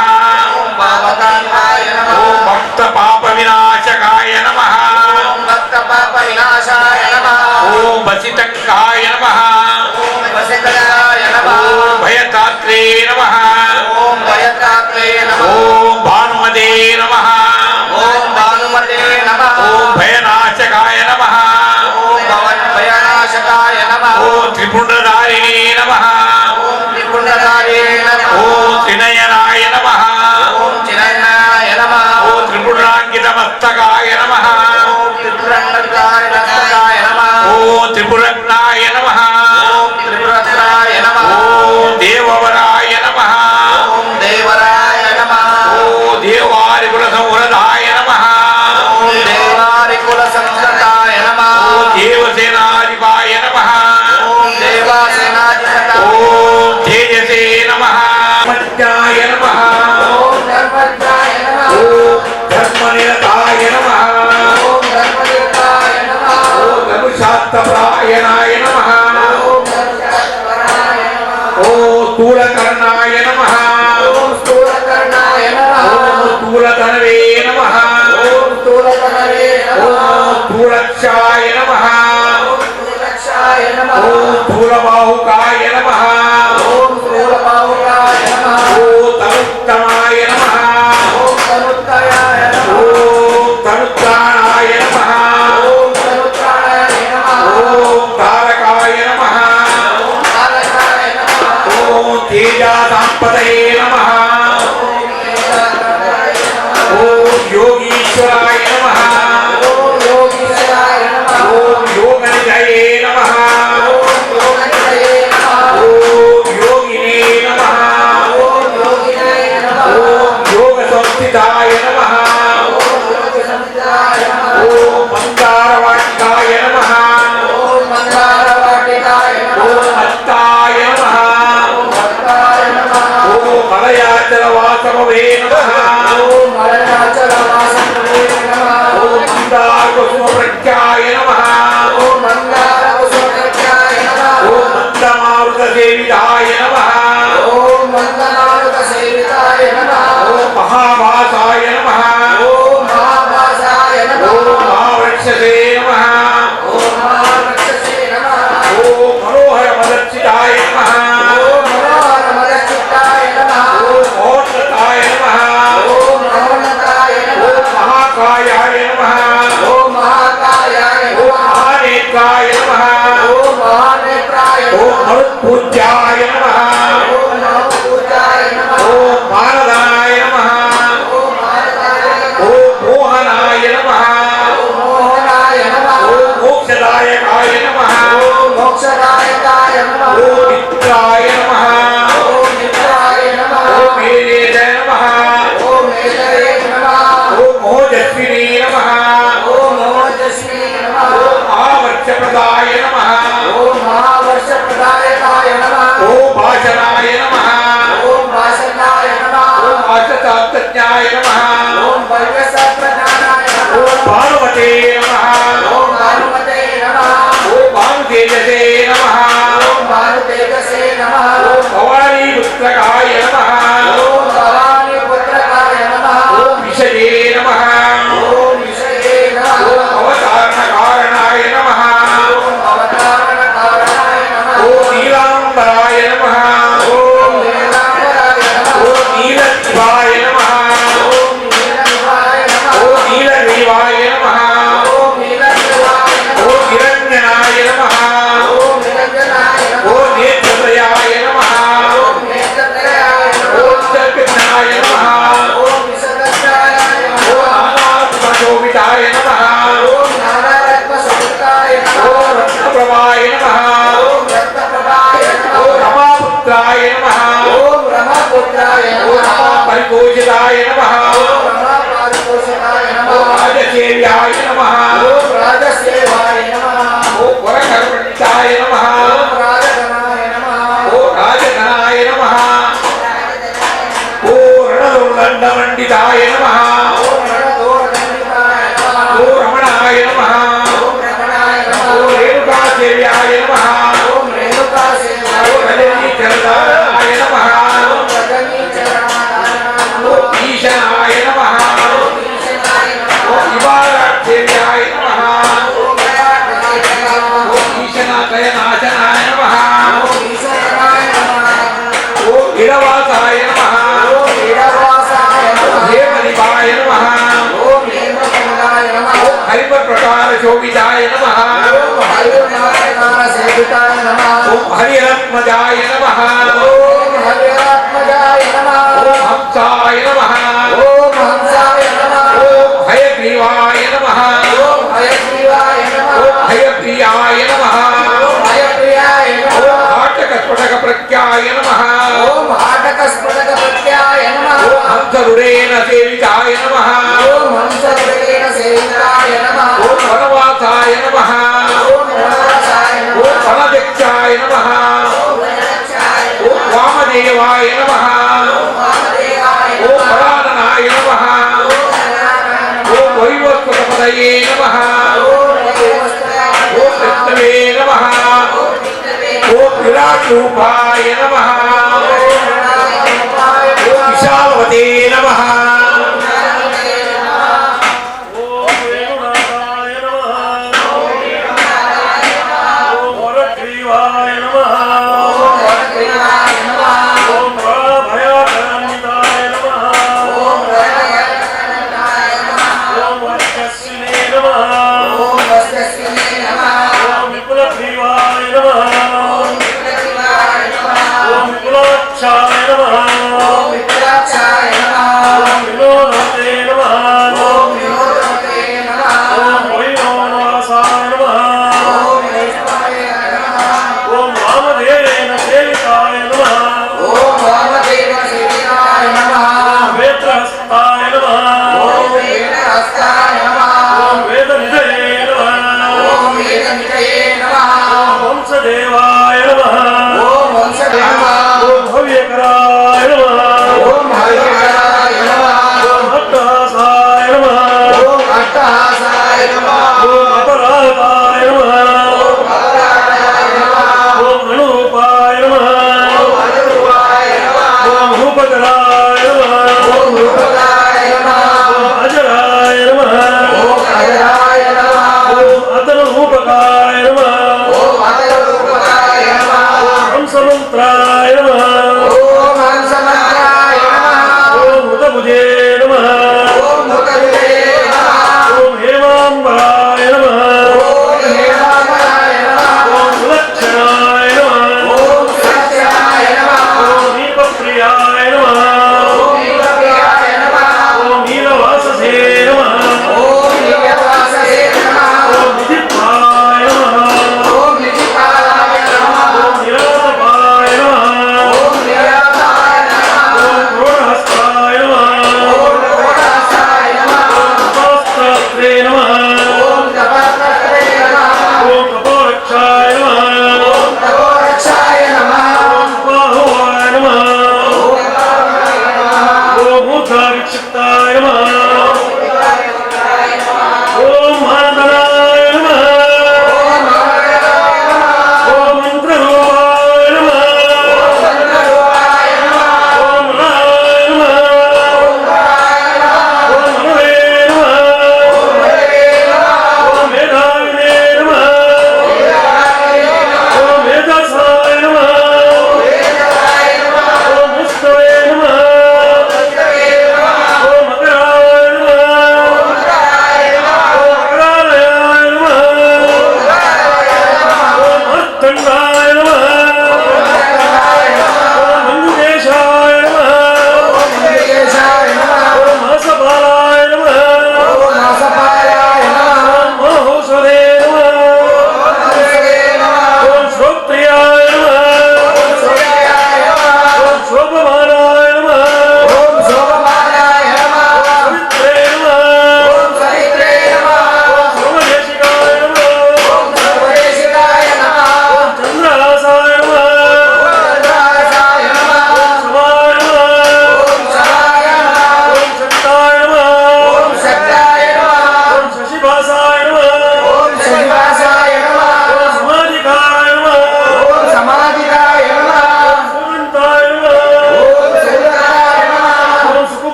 ओम पावकाय नमः ओम भक्त पाप विनाशकाय नमः ओम भक्त पाप विनाशाय नमः ओम वसितंकाय नमः ओम वसिकलाय नमः ओम भयतात्रे नमः ओम भयत्रात्रे नमः ओम भानुमते नमः ओम भानुमते नमः ओम भयनाशकाय नमः ओम भवन भयनाशकाय नमः ओम त्रिपुंडधारिणे नमः ओम त्रिपुंडधारे नमः ओम त्रिनयनाय नमः ओम चिरण्णाय नमः ओम त्रिपुरांकितमस्तकाय नमः ओम त्रिपुरंडकाय नमः ओम त्रिपुरग्नाय नमः ओम त्रिपुरत्राय नमः ओम देववराय नमः ओम देवराय नमः ओम देवारिकुलसंवृताय नमः ओम देवारिकुल संस्कृताय नमः ओम देवसेनाधिपाय नमः ओम देवासेनाधिपताय ओम तेजसे नमः मज्जाय नमः ओम धर्मज्ञाय नमः ओम धर्मनिरताय नमः ओम धर्मदेवताय नमः ओम धनुषात्तप्रायणाय नमः ओम धर्मजातवराय नमः ओम स्थूलकर्णाय नमः ओम स्थूलकर्णाय नमः ओम स्थूलतनवे नमः ओम स्थूलकर्णवे नमः ओम स्थूलक्षाय नमः ओम स्थूलक्षाय नमः ओम स्थूलबाहुकाय नमः ओम स्थूलबाहुकाय नमः ओम तनुत्तमाय नमः ओम तनुत्तयाय नमः ओम तनुत्राणाय नमः ओम तनुत्राणाय नमः ओम वासवे नमः ओम अरुणाचल वासवे नमः ओम मंदाकुसुमप्रख्याय नमः ओम मंदार कुसुमप्रख्याय नमः ओम मंदमारुतसेविताय नमः ओम मंदनारुत सेविताय नमः ओम महाभासाय नमः ओम महाभासाय नमः ओम महावृक्षसे नमः ओम महावृक्षसे नमः ओम मनोहर मदर्चिताय नमः ओम मनोहर मदचित्ताय नमः ओम महोन्नताय नमः ओम महोन्नताय ओम नमः महाकायाय नमः ओम महाकायाय ओम नमः महानेत्राय नमः ओम महानेत्राय ओम नमः मरुत्पूज्याय नमः ओम नमोपूजाय नमः ओम मानदाय नमः ओम भारताय नमः ओम मोहनाय नमः ओम मोहनाय नमः ओम मोक्षदायकाय नमः ओम मोक्षदायकाय नमः ओम मित्राय नमः ओम मित्राय नमः ओम मेलेय नमः ओम मेलये नमः ओम मोहजस्विने नमः ओम मोहजस्वी नमः ओम महावर्षप्रदाय नमः ओम महावर्षप्रदायकाय नमः ओम भाषणाय नमः ओम भाषणाय नमः ओम भाषातज्ञाय नमः ओम भव्यसप्रज्ञानाय नमः ओम भानुमते नमः ओम भानुमते नमः ओम भानुतेजसे नमः ओम भानुतेजसे नमः ओम भवानीपुत्रकाय नमः ओम भवानी पुत्रकाय नमः ओम विषये नमः ओम विषये नमः ओम अवतारणकारणाय नमः ओम अवतारणकारणाय नमः ओम नीलाम्बराय नमः ओम नीलाम्बराय नमः ओम नीलशिवाय नमः ओम नीलनिवाय नमः ओम नीलग्रीवाय नमः ओम नीलनिवाय नमः ओम निरञ्जनाय नमः ओम निरञ्जनाय नमः ओम नेत्रत्रयाय नमः ओम नेत्रत्रयाय नमः ओम सर्वज्ञाय नमः ओम विसर्गज्ञाय नमः ओम नानात्मशोभिताय नमः ओम नानारत्नसुताय नमः ओम रत्नप्रभाय नमः ओम रत्नप्रभाय नमः ओम रमापुत्राय नमः ओम रमापुत्राय ओम नमः रमापरितोषिताय नमः ओम रमापारितोषिताय ओम नमः राजसेव्याय नमः ओम राजसेवाय नमः ओम वरकर्मणिताय नमः ओम राजगणाय नमः ओम राजगणाय नमः ओम रणदुर्दण्डमण्डिताय नमः ओम रणदोरदण्डिताय नमः ओम रमणाय नमः ओम रमणाय नमः ओम रेणुकासेव्याय नमः ओम रेणुकासेवाय ओम नमः रजनीचरणाय नमः ओम रजनीचरणाय नमः ओम ईशनाय नमः ओम ईशनाय नमः ओम विवादाक्षेव्याय नमः ओम दयाकराय नमः ओम ईशनाथयनाशनाय नमः ओम ईशनाय नमः ओम इडवासाय नमः ओम वीरवासाय नमः देवनिभाय नमः ओम हेमकमलाय नमः ओम हरिप्रकारशोभिताय नमः ओम हरिनारायणसेविताय नमः ओम हरिरत्मजाय नमः ओम हरिरात्मजाय नमः ओम हंसाय नमः ओम हंसाय नमः ओम हयग्रीवाय नमः ओम हयग्रीवाय नमः ओम हयप्रियाय नमः ओम हयप्रियाय ओम नमः हाटकस्फटकप्रख्याय नमः ओम हाटकस्फटकप्रत्याय नमः ओम हंसरुडेन सेविताय नमः ओम हंसरुडेन सेविताय नमः ओम वनवासाय नमः ओम वनवासाय ओम नमः वनदक्षाय नमः ओम वनरक्षाय ओम वामदेवाय नमः ओम वामदेवाय ओम नमः पराननाय नमः ओम नारायणाय नमः ओम वैवस्वतपदये नमः ओम देवस्त्राय ओम कृष्णवे नमः ओम विष्णवे ओम विराटरूपाय नमः ओम नारायणाय ओम विशालवते नमः नारायणाय नमः ओम वेणुनाथाय नमः ओम वरग्रीवाय नमः ओम वरग्रीवाय नमः ओम भयकरान्विताय नमः ओम रणयनाय नमः ओम वर्चस्विने नमः ओम वस्यस्विने नमः ओम विपुलग्रीवाय नमः ओम विपुलग्रीवाय नमः ओम विपुलाक्षाय नमः ओम विपुलाक्षाय नमः ओम विनोदते नमः ओम विनोदते नमः ओम वैनोनवासाय नमः ओम वैष्णवाय नमः ओम वामदेवेन सेविताय नमः ओम वामदेव सेविताय नमः वेत्रहस्ताय नमः ओम वेदहस्ताय नमः ओम वेदनिधये नमः ओम वेदनिधये नमः ओम वंशदेवाय नमः ओम वंशदेवाय नमः ओम भव्यकराय नमः ओम हरिहराय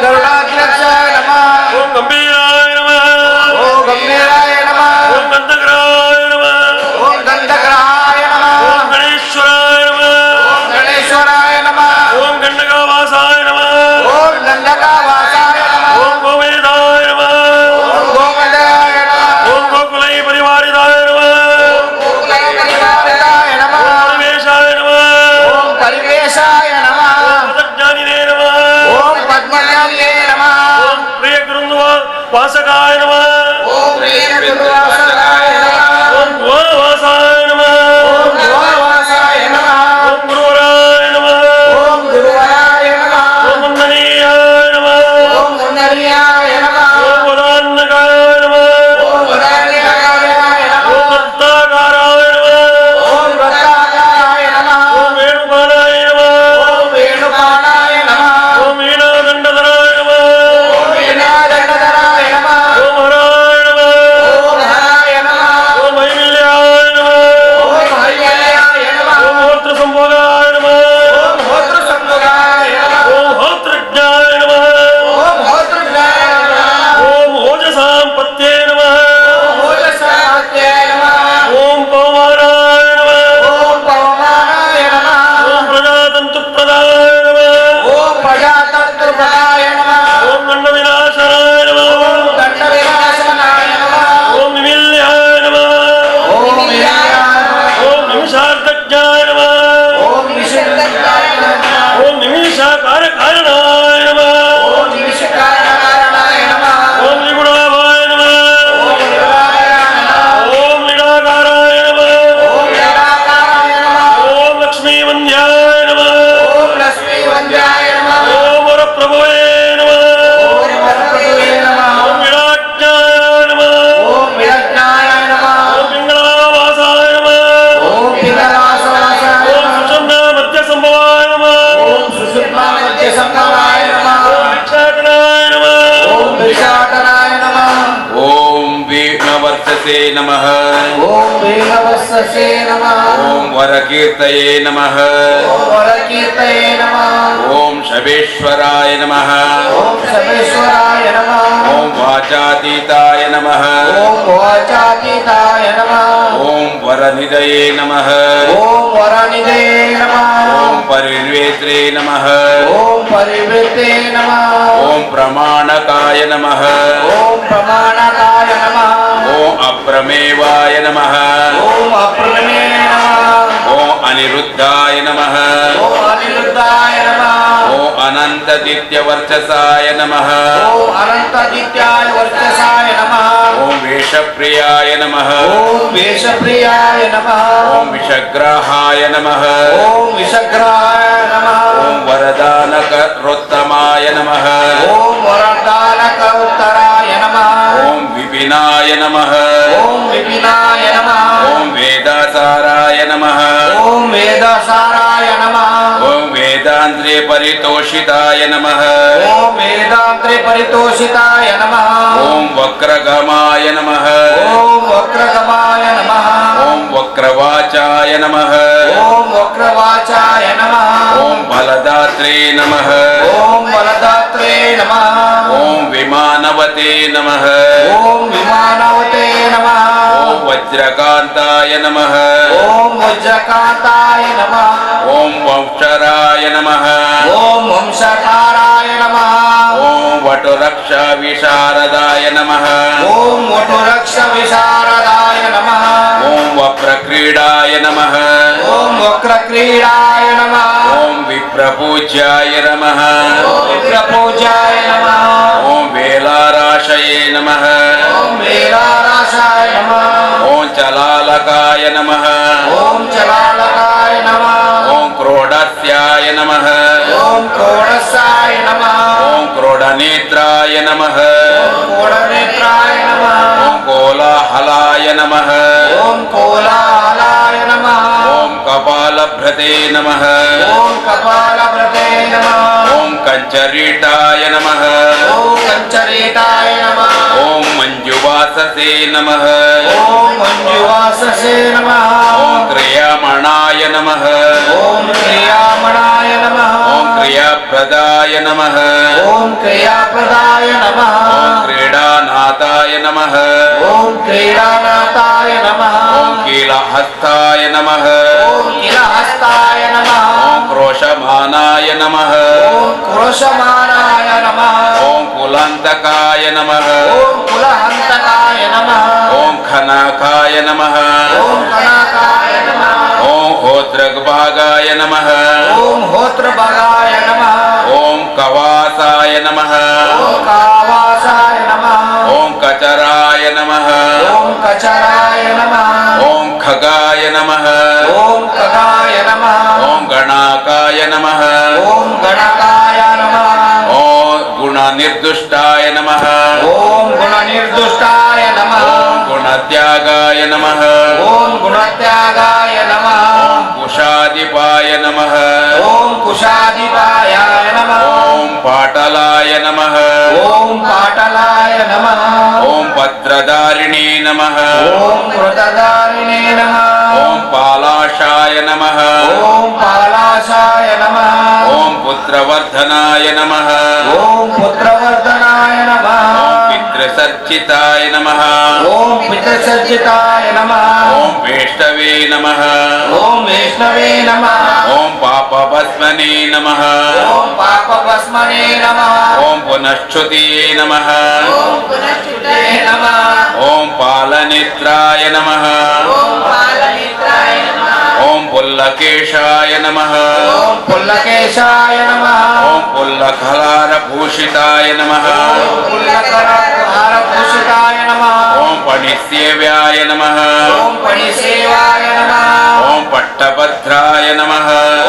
गरुडाध्यक्षाय नमः ओम गंभीराय नमः ओम गंभीराय नमः ओम गंधग्राय नमः ओम गंधग्रहाय नमः ओम गणेश्वराय नमः ओम गणेश्वराय नमः ओम गंडकवासाय नमः ओम गंधकावासाय नमः ओम गोवेदाय नमः ओम गोमदाय नमः ओम गोकुलै परिवारिदाय नमः गोकुले परिवाराय नमः परिवेशाय नमः ओम परिवेशाय नमः पदज्ञानिने नमः ओम पद्मनाभे नमः ओम प्रिय वासकाय नमः ओम वीर गुरुवासाय नमः ओम वासाय नमः ओम गुरुवासाय नमः ओम गुरुवराय नमः ओम गुरुवराय नमः ओम वंदनीयाय नमः ओम मुन्नरियाय नमः ओम वदान्नकाय नमः ओम वरान्याय नमः ओम रत्नाकाराय नमः ओम रत्नाकाराय नमः ओम वेणुपालाय नमः ओम वेणुपालाय नमः ओम वीणादण्डधराय नमः ओम वीणादण्डधराय नमः ओम हराय नमः ओम हराय नमः ओम ऐमिल्याय नमः ओम हरियाय नमः ओम होत्रसंभोगाय नमः ओम होत्रसंभोगाय नमः ओम होत्रज्ञाय नमः ओम होत्रज्ञाय नमः ओम ओजसाम्पत्ये नमः ओम ओजसात्ये नमः ओम पवमानाय नमः ओम पवमानाय नमः ओम प्रजातन्तुप्रदाय नमः ओम प्रजातन्त्रप्रदाय नमः ओम गण्डविनाशाय नमः ओम दण्डविनाशनाय नमः ओम निमिल्याय नमः ओम वीराय नमः ओम निमिषार्थज्ञाय नमः ओम विशुद्धताय नमः ओम निमिषाकारकारणाय नमः ओम निष्कारणकाय नमः ओम निगुणाभाय नमः ओम निराय नमः ओम निराकाराय नमः ओम निराकाराय नमः ओम लक्ष्मीवन्द्याय नमः ओम लक्ष्मीवन्द्याय नमः ओम वरप्रभवे नमः ओम वरप्रभवे नमः ओम विराज्ञाय नमः ओम विरज्ञाय नमः ओम पिङ्गलावासाय नमः ओम पिंगलासवासाय ओम नमः सुषुम्ना मध्यसंभवाय नमः ओम सुषुम्ना मध्यसंभवाय नमः ओम भिक्षाटनाय नमः ओम भिक्षाटनाय नमः ओम विघ्नवर्चसे नमः ओम वेणवस्से नमः ओम वरकीर्तये नमः ओम वरकीर्तये नमः ओम शवेश्वराय नमः ओम सर्वेश्वराय नमः ओम वाचातीताय नमः ओम वाचातीताय नमः ओम वरनिधये नमः ओम वरनिधे नमः ओम परिवेत्रे नमः ओम परिवृते नमः ओम प्रमाणकाय नमः ओम प्रमाणकाय नमः ओम अप्रमेवाय नमः ओम अप्रमे नमः ओम अनिरुद्धाय नमः ओम अनिरुद्धाय नमः ओम अनन्तदित्यवर्चसाय नमः ओम अनंतादित्याय वर्चसाय नमः ओम वेशप्रियाय नमः ओम वेशप्रियाय नमः ओम विषग्राहाय नमः ओम विषग्राय नमः ओम वरदानकरोत्तमाय नमः ओम वरदानक उत्तराय नमः ओम विपिनाय नमः ओम विपिनाय नमः ओम वेदासाराय नमः ओम वेदसाराय नमः ओम वेदान्त्रे परितोषिताय नमः ओम वेदांत्रे परितोषिताय नमः ओम वक्रगमाय नमः ओम वक्रगमाय नमः ओम वक्रवाचाय नमः ओम वक्रवाचाय नमः ओम बलदात्रे नमः ओम बलदात्रे नमः ओम विमानवते नमः ओम विमानवते नमः ओम वज्रकान्ताय नमः ओम वज्रकांताय नमः ओम वंशराय नमः ओम वंशकाराय नमः ओम वटुरक्षा विशारदाय नमः ओम वटुरक्ष विशारदाय नमः ओम वक्रक्रीडाय नमः ओम वक्रक्रीडाय नमः ओम विप्रपूज्याय नमः ओम विप्रपूजाय नमः ओम वेलाराशये नमः ओम वेलाराशाय नमः ओम चलालकाय नमः ओम चलालकाय नमः ओम क्रोडस्याय नमः ओम क्रोडसाय नमः ओम क्रोडनेत्राय नमः ओम क्रोडनेत्राय नमः ओम कोलाहलाय नमः ओम कोलाहलाय नमः ओम कपालभ्रते नमः ओम कपालभृते नमः ओम कंचरीटाय नमः ओम कंचरीटाय नमः ओम मंजुवाससे नमः ओम मंजुवाससे नमः ओम क्रियामणाय नमः ओम क्रियामणाय नमः ओम क्रिया क्रियाप्रदाय नमः ॐ क्रियाप्रदाय नमः ॐ क्रीडानाथाय नमः ॐ क्रीडानाथाय नमः ॐ कीलहस्ताय नमः ॐ किलहस्ताय नमः ॐ क्रोशमानाय नमः ॐ क्रोशमानाय नमः ॐ कुलान्तकाय नमः ॐ कुलहन्तकाय नमः ॐ खनाकाय नमः ॐ कनकाय नमः ॐ होत्रग्भागाय नमः ॐ होत्रभगाय नमः ॐ कवासाय नमः ॐ कावासाय नमः ॐ कचराय नमः ॐ कचराय नमः ॐ खगाय नमः ॐ खगाय नमः ॐ गणाकाय नमः ॐ गणकाय नमः ॐ गुणनिर्दुष्टाय नमः ॐ गुणनिर्दुष्टाय नमः ॐ गुणत्यागाय नमः ॐ गुणत्यागाय नमः कुशादिपाय नमः ॐ कुशाधिपाय नमः ॐ पाटलाय नमः ॐ पाटलाय नमः ॐ पत्रधारिणे नमः ॐ कृतधारिणे नमः ॐ पालाशाय नमः ॐ पालाशाय नमः ॐ पुत्रवर्धनाय नमः ॐ पुत्रवर्धनाय नमः ॐ पितृसर्जिताय नमः ॐ पितृसज्जिताय नमः ॐ वेष्टवे नमः ॐ वैष्णवे नमः ॐ पापभस्मने नमः ॐ पापभस्मने नमः ॐ पुनश्च्युतिये नमः ॐ पुनश्च्युते नमः ॐ पालनेत्राय नमः ॐ पालनेत्राय नमः ॐ पुल्लकेशाय नमः ॐ पुल्लकेशाय नमः ॐ पुल्लकलारभूषिताय नमः ॐ पुल्लकरहारभूषिताय नमः ॐ पणिसेव्याय नमः ॐ पणिसेवाय नमः ॐ पट्टभद्राय नमः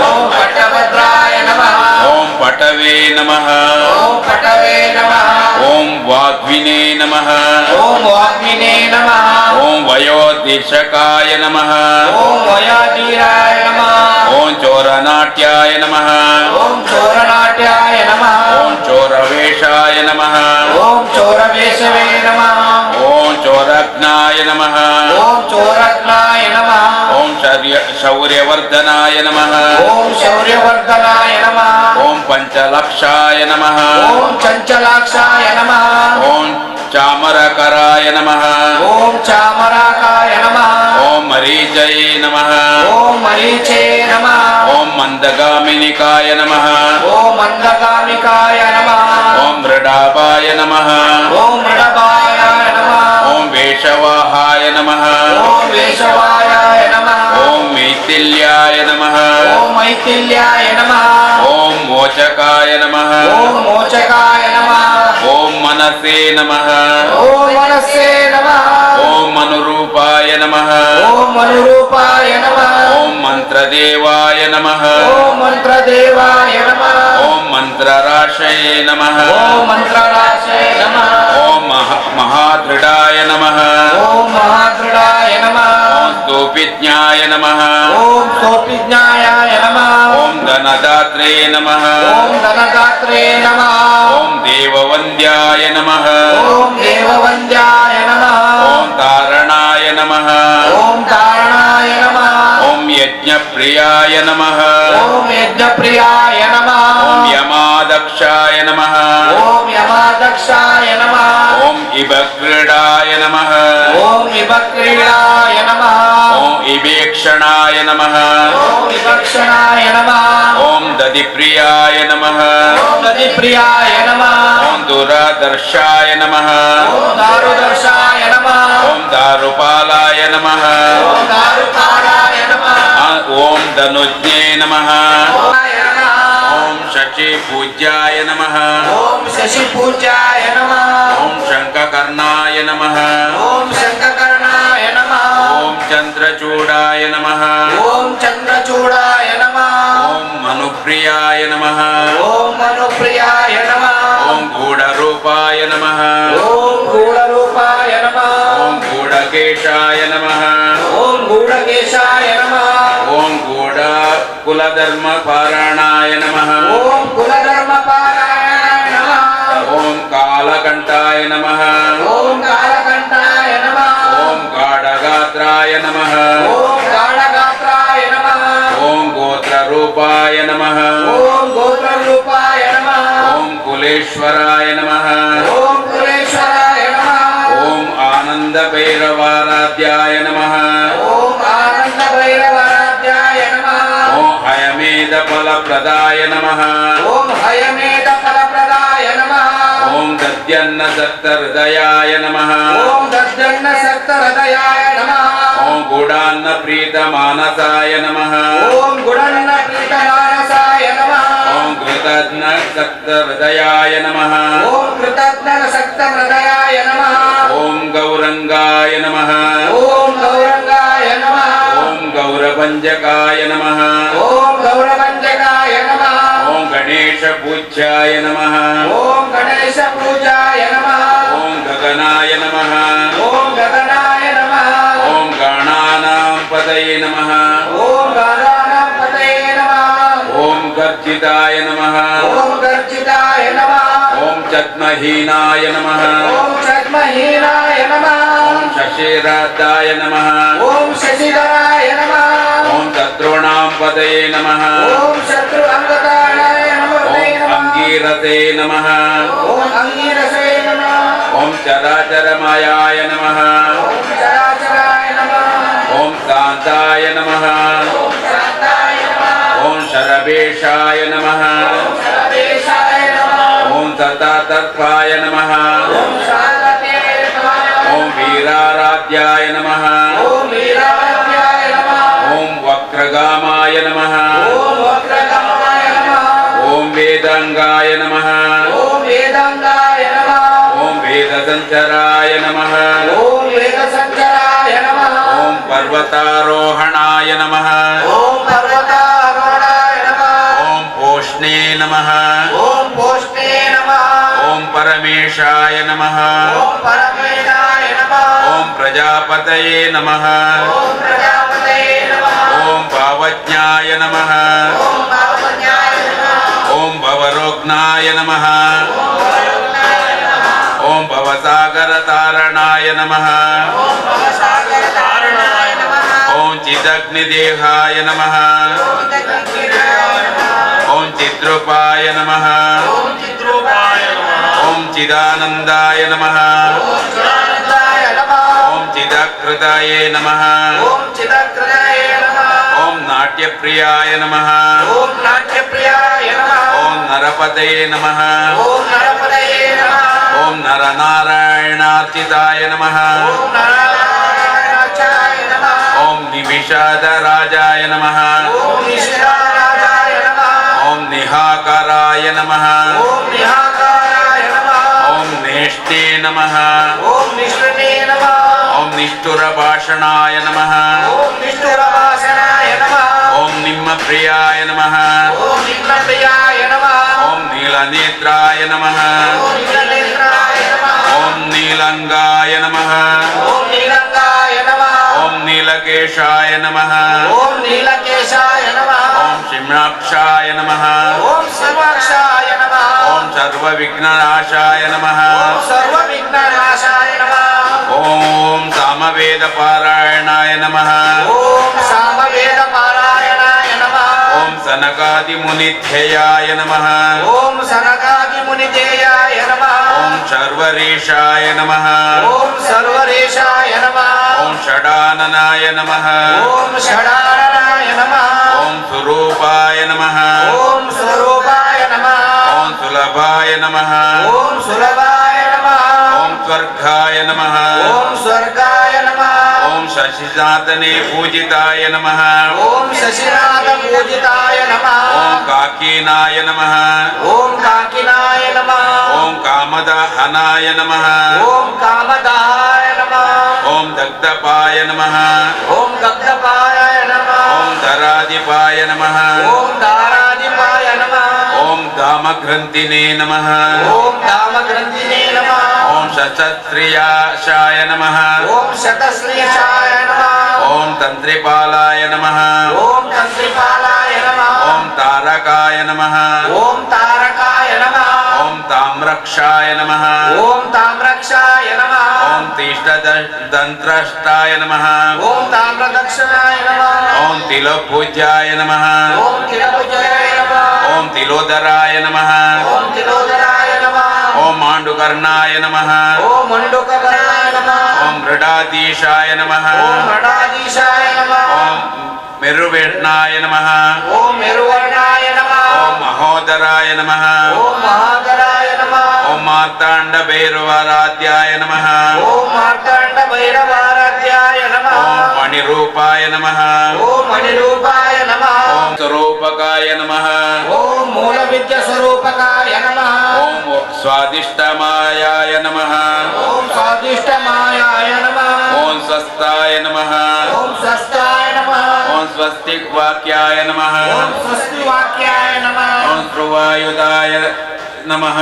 ॐ पट्टभद्राय नमः ॐ पटवे नमः ॐ पटवे नमः ॐ वाग्विने नमः ॐ वाग्मिने नमः ॐ वयोदिशकाय नमः ॐ वयाधीराय नमः ॐ चोरनाट्याय नमः ॐ चोरनाट्याय नमः ॐ चोरवेषाय नमः ॐ चोरवेषवे नमः ॐ चोरज्ञाय नमः ॐ चोरज्ञाय नमः ॐ शौर्यवर्धनाय नमः ॐ शौर्यवर्धनाय नमः ॐ पञ्चलक्षाय नमः ॐ चञ्चलाक्षाय नमः ॐ चामरकराय नमः ॐ चामराकाय नमः ॐ मरीचये नमः ॐ मरीचे नमः ॐ मन्दगामिनिकाय नमः ॐ मन्दगामिकाय नमः ॐ मृडाभाय नमः ॐ मृडभाय नमः ॐ वेषवाहाय नमः ॐ वेषवायाय नमः ॐ मैथिल्याय नमः ॐ मैथिल्याय नमः ॐ मोचकाय नमः ॐ मोचकाय नमः ॐ मनसे नमः ॐ मनसे नमः ॐ मनुरूपाय नमः ॐ मनुरूपाय नमः ॐ मन्त्रदेवाय नमः ॐ मन्त्रदेवाय नमः ॐ मन्त्रराशये नमः ॐ मन्त्रराशे नमः ॐ महादृढाय नमः ॐ महादृढाय नमः ॐ स्तोपिज्ञाय नमः ॐ सोपिज्ञायाय नमः ॐ धनदात्रे नमः ॐ धनदात्रे नमः ॐ देववन्द्याय नमः ॐ देववन्द्याय नमः ॐ तारणाय नमः ॐ तारणाय नमः ॐ यज्ञप्रियाय नमः ॐ यज्ञप्रियाय नमः ॐ यमादक्षाय नमः ॐ यमादक्षाय नमः ॐ इबक्रीडाय नमः ॐ विभक्रीडाय नमः ॐ इबेक्षणाय नमः ॐ विभक्षणाय नमः ॐ दधिप्रियाय नमः ॐ दधिप्रियाय नमः ॐ दुरादर्शाय नमः ॐ दारुदर्शाय नमः ॐ दारुपालाय नमः ॐ दारुकालाय नमः ॐ धनुज्ञे नमः ॐ नमः ॐ शचीपूज्याय नमः ॐ शशिपूज्याय नमः ॐ शङ्खकर्णाय नमः ॐ शङ्खकर्णाय नमः ॐ चन्द्रचूडाय नमः ॐ चन्द्रचूडाय नमः ॐ मनुप्रियाय नमः ॐ मनुप्रियाय नमः ॐ गूढरूपाय नमः ॐ गूढरूपाय नमः ॐ गूढकेशाय नमः ॐ गूढकेशाय नमः ॐ गूढकुलधर्मपारायणाय नमः ॐ कुलधर्मपारायणाय नमः ॐ कालकण्ठाय नमः ॐ कालकण्ठाय नमः ॐ गाढगात्राय नमः ॐ गाढगात्राय नमः ॐ गोत्ररूपाय नमः ॐ गोत्ररूपाय कुलेश्वराय नमः ओम कुलेश्वराय नमः ओम आनंद भैरवाराध्याय नमः ओम आनंद भैरवाराध्याय नमः ओम हयमेध फलप्रदाय नमः ओम हयमेध फलप्रदाय नमः ओम दद्यन्न सत्तहृदयाय नमः ओम दद्यन्न सत्तहृदयाय नमः ओम गुडान्न प्रीतमानसाय नमः ओम गुणन्न प्रीतमानसाय नमः ओम कृतज्ञ सत्तहृदयाय नमः ओम कृतज्ञ सत्तहृदयाय नमः ओम गौरंगाय नमः ओम गौरंगाय नमः ओम गौरभंजकाय नमः ओम गौरवंजकाय नमः ओम गणेश पूज्याय नमः ओम गणेश पूजाय नमः ओम गगनाय नमः ओम गगनाय नमः ओम गणानां पतये नमः ओम गानानां पतये नमः ओम गर्जिताय नमः ओम गर्जिताय नमः ओम चद्महीनाय नमः ओम छद्महीनाय नमः ओम शशिराधाय नमः ओम शशिधराय नमः ओम शत्रूणां पतये नमः ओम शत्रु अंगदाय नमः ओम अंगीरसे नमः ओम अंगीरसे नमः ओम चराचरमायाय नमः ओम चराचराय नमः ओम शांताय नमः ओम शांताय नमः ओम शरवेशाय नमः सर्वेशाय नमः ओम तथातत्वाय नमः ओम शांतते नमः ओम वीराराध्याय नमः ओम वीराध्याय नमः ओम वक्रगामाय नमः ओम वक्रगमाय नमः ओम वेदांगाय नमः ओम वेदांगाय नमः ओम वेदसंचराय नमः ओम वेदसंचराय नमः ओम पर्वतारोहणाय नमः ओम पर्वतारोहणाय नमः ओम पोष्णे नमः ओम पोष्णे नमः ओम परमेशाय नमः ओम परमेशाय नमः ओम प्रजापतये नमः ओम प्रजापतये नमः ओम भावज्ञाय नमः ओम भावज्ञाय नमः ओम भवरोग्नाय नमः ओम भवरोगाय नमः ओम भवसागरतारणाय नमः ओम भवसागरतारणाय नमः ओम चिदग्निदेहाय नमः ओम दग्निराय नमः ओम चिद्रूपाय नमः ओम चिद्रूपाय नमः ओम चिदानंदाय नमः ओम चिदानंदाय नमः ओम चिदकृताय नमः ओम चिदकृताय नमः ओम नाट्यप्रियाय नमः ओम नाट्यप्रियाय नमः ओम नरपतये नमः ओम नरपतये नमः ओम नरनारायणार्चिताय नमः ओम नारायणाचार्य नमः ओम निविषादराजाय नमः ओम निष्ठाराजाय नमः ओम निहाकाराय नमः ओम निहाकाराय नमः ओम नेष्टे नमः ओम निष्ठुते नमः ओम निष्ठुरभाषणाय नमः ओम निष्ठुरवासनाय नमः ओम निम्नप्रियाय नमः ओम निम्नप्रियाय नमः ओम नीलनेत्राय नमः ओम नीलनेत्राय नमः ओम नीलंगाय नमः ओम नीलंगाय नमः ओम नीलकेशाय नमः ओम नीलकेशाय नमः ओम शिम्नाक्षाय नमः ओम सर्वाक्षाय नमः ओम सर्वविघ्ननाशाय नमः ओम सर्वविघ्ननाशाय नमः ओम सामवेदपारायणाय नमः ओम सामवेदपारायणाय नमः ओम सनकादिमुनिध्ययाय नमः ओम सनकादिमुनितेयाय नमः ओम सर्वरेशाय नमः ओम सर्वरेशाय नमः ओम षडाननाय नमः ओम षडाननाय नमः ओम स्वरूपाय नमः ओम स्वरूपाय नमः ओम सुलभाय नमः ओम सुलभाय नमः ओम स्वर्गाय नमः ओम स्वर्गाय नमः ओम शशिनाथने पूजिताय नमः ओम शशिनाथ पूजिताय नमः ओम काकीनाय नमः ओम काकिनाय नमः ओम कामदहनाय नमः ओम कामदाय नमः ओम दग्धपाय नमः ओम दग्धपाय नमः ओम धराधिपाय नमः ओम दाराधिपाय नमः ओम धामग्रन्थिने नमः ओम कामग्रन्थिने नमः ओम शतस्त्रियाशाय नमः ओम शतश्रीशाय नमः ओम तंत्रिपालाय नमः ओम तंत्रिपालाय नमः ओम तारकाय नमः ओम तारकाय नमः ओम ताम्रक्षाय नमः ओम ताम्रक्षाय नमः ओम तीष्टदंत्रष्टाय नमः ओम ताम्रदक्षिणाय नमः ओम तिलोपूज्याय नमः ओम तिलभुजाय नमः ओम तिलोदराय नमः ओम तिलोदराय नमः ఓం మాండుకర్ణాయ నమః ఓం మండుకర్ణాయ నమః ఓం మృడాధీశాయ నమః ఓం మృడాధీశాయ నమః ఓం మెరువేణాయ నమః ఓం మెరువర్ణాయ నమః ఓం మహోదరాయ నమః ఓం మహాధరాయ నమః ఓం మార్తాండ భైరవారాధ్యాయ నమః ఓం మార్తాండ భైరవారాధ్యాయ నమః ఓం మణిరూపాయ నమః ఓం మణిరూపాయ నమః ఓం స్వరూపకాయ నమః ఓం మూల విద్య స్వరూపకాయ నమః ఓం స్వాదిష్టమాయాయ నమః ఓం స్వాదిష్టమాయాయ నమః ఓం స్వస్థాయ నమః ఓం స్వస్థాయ నమః ఓం స్వస్తిక్ వాక్యాయ నమః ఓం స్వస్తి వాక్యాయ నమః ఓం ధ్రువాయుధాయ నమః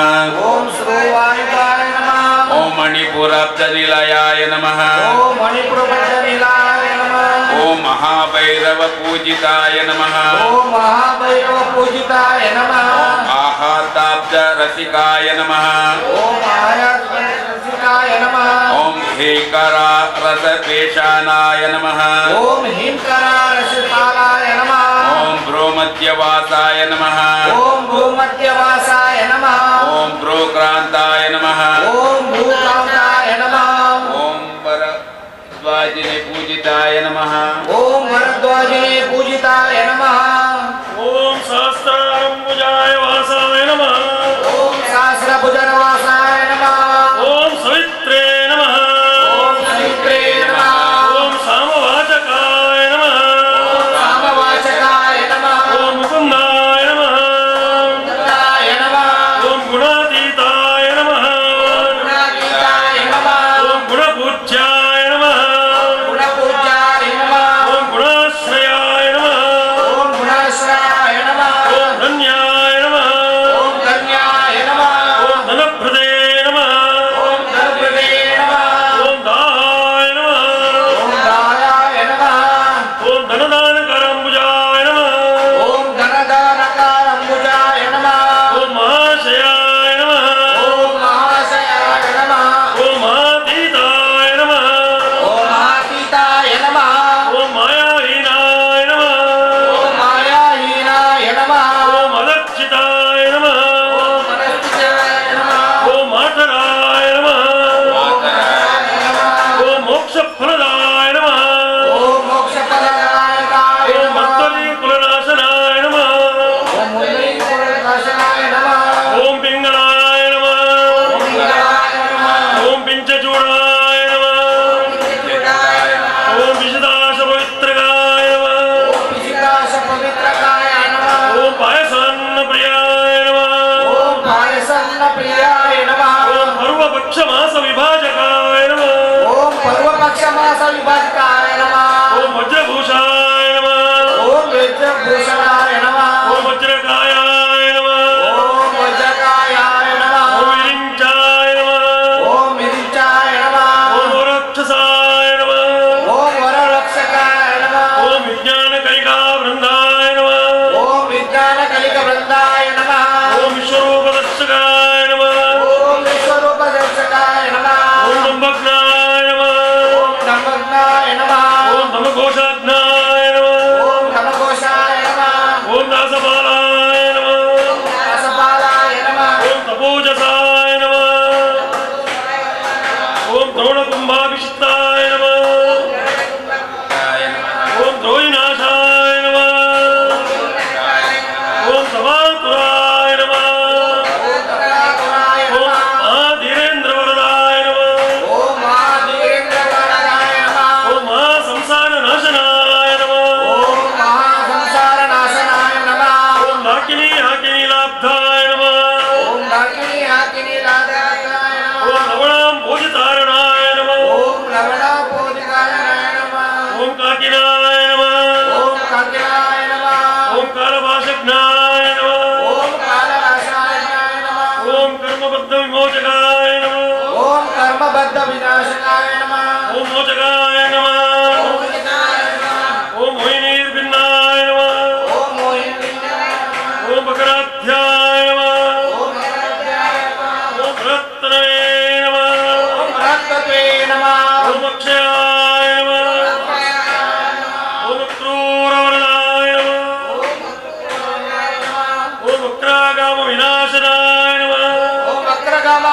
ఓం శ్రీవాయుధాయ నమః ఓం మణిపురాబ్జనిలయాయ నమః ఓం మణిపురపద్మనిలయాయ నమః ఓం మహాభైరవ పూజితాయ నమః ఓం మహాభైరవ పూజితాయ నమః ఆహాతాబ్జ రసికాయ నమః ఓం ఆయాత్మరసికాయ నమః ఓం హేకరా రసపేశానాయ నమః ఓం హింకరారసిపాలాయ నమః ఓం భ్రూమధ్యవాసాయ నమః ఓం భూమధ్యవాసాయ నమః ఓం భ్రూక్రాంతాయ నమః ఓం భూకాంతాయ నమః ఓం వరద్వాజిని పూజితాయ నమః ఓం వరద్వాజినే పూజితాయ నమః ఓం సహస్రాంబుజాయ వాసాయ నమః ఓం సహస్రభుజనవాసాయ నమః ఓం సవిత్రే నమః ఓం సవిత్రే నమః ఓం సామవాచకాయ నమః ఓం రామవాచకాయ నమః ఓం ముకుందాయ నమః ఓంకాయ నమః ఓం గుణాతీతాయ నమః గుణాతీతాయ నమః ఓం గుణపూజ్యాయ నమః గుణపూజ్యాయ నమః ఓం గుణాశ్రయాయ నమః ఓం గుణాశ్రయాయ నమః ఓం ధన్యాయ నమః ఓం ధన్యాయ నమః ఓం ధనప్రదే నమః ఓం ధనప్రదే నమః ఓం దాహాయ నమః ఓం దాయాయ నమః ఓం ధనదానకరంబుజాయ నమః ఓం ధనదానకారంబుజాయ నమః ఓం మహాశయాయ నమః ఓం మహాశయాయ నమః ఓం మహాతీతాయ నమః ఓం మహాతీతాయ నమః ఓం మాయాహీనాయ నమః ఓం మాయాహీనాయ నమః ఓం అలక్షితాయ నమః ఓం మనస్సుజాయ నమః ఓం మాతరాయ నమః ఓం మోక్షఫలదాయ నమః ఓం మోక్షఫలదాయకాయ ఓం నమః మత్తలీకులనాశనాయ నమః ఓం మురళీకులనాశనాయ నమః ఓం పింగళాయ నమః ఓం లింగాయ నమః ఓం పించచూడాయ నమః ఓంకాయ నమః ఓం విశదాశ పవిత్రకాయ నమః ఓం విజితాశ పవిత్రకాయ నమః ఓం పాయసాన్న ప్రియాయ నమః ఓం పాయసన్న ప్రియాయ నమః ఓం పర్వపక్షమాస విభాజకాయ నమః ఓం పర్వపక్షమాస విభాజకాయ నమః ఓం వజ్రభూషాయ నమః ఓం వజ్రభూషణాయ నమః ఓం వజ్రకాయాయ నమః ఓం వజ్రకాయాయ నమః ఓం విరించాయ నమః ఓం మిరించాయ నమః ఓం వరక్షసాయ నమః ఓం వరరక్షకాయ నమః ఓం విజ్ఞాన కైకా వృందాయ నమః ఓం విజ్ఞాన కలిక వృందాయ నమః ఓం విశ్వరూపదర్శకాయ నమః ఓం విశ్వరూప దర్శకాయ నమః ఓం దంభగ్నాయ నమః ఓం ధమ్మగ్నాయ నమః ఓం ధమఘోషాగ్నాయ నమః ఓం ధమఘోషాయ నమః ఓం దాసపాలాయ నమః ఓం వ్యాసపాలాయ నమః ఓం తపోజసాయ నమః ఓం ద్రోణకుంభాభిషిక్తాయ నమః ఓం ద్రోణినాశాయ నమః ఓం సమాతురాయ నమః ఓంకారాయ ఓం నమః మహాధీరేంద్రవరదాయ నమః ఓం మహాధీరేంద్రవరదాయ నమః ఓం మహాసంసారనాశనాయ నమః ఓం మహాసంసారనాశనాయ నమః ఓం హాకినీలాబ్ధాయ నమః ఓం డాకినీ హాకినీ లాదాయ నమః ఓం లవణాం భోజితారణాయ నమః ఓం లవణాపోదికాయ నమః ఓం కాకినాయ నమః ఓం కాకినాయ నమః ఓం కాలభాషజ్ఞాయ నమః ఓం కాలనాశాయ నమః ఓం కర్మబద్ధ విమోచకాయ నమః ఓం కర్మబద్ధ వినాశకాయ నమః ఓం మోచకాయ నమః ఓం వినాయ నమః ఓం మోహినీర్భిన్నాయ నమః ఓం మోహిని ఓం మకరాధ్యాయ నమః ఓం మహారాజాయ నమః ఓం రత్నవే నమః ఓం రక్తతే నమః ఓం అక్షయాయ నమః ఓం క్రూరవరదాయ నమః ఓం వక్రాగామ వినాశనాయ నమః ఓం వక్రగామ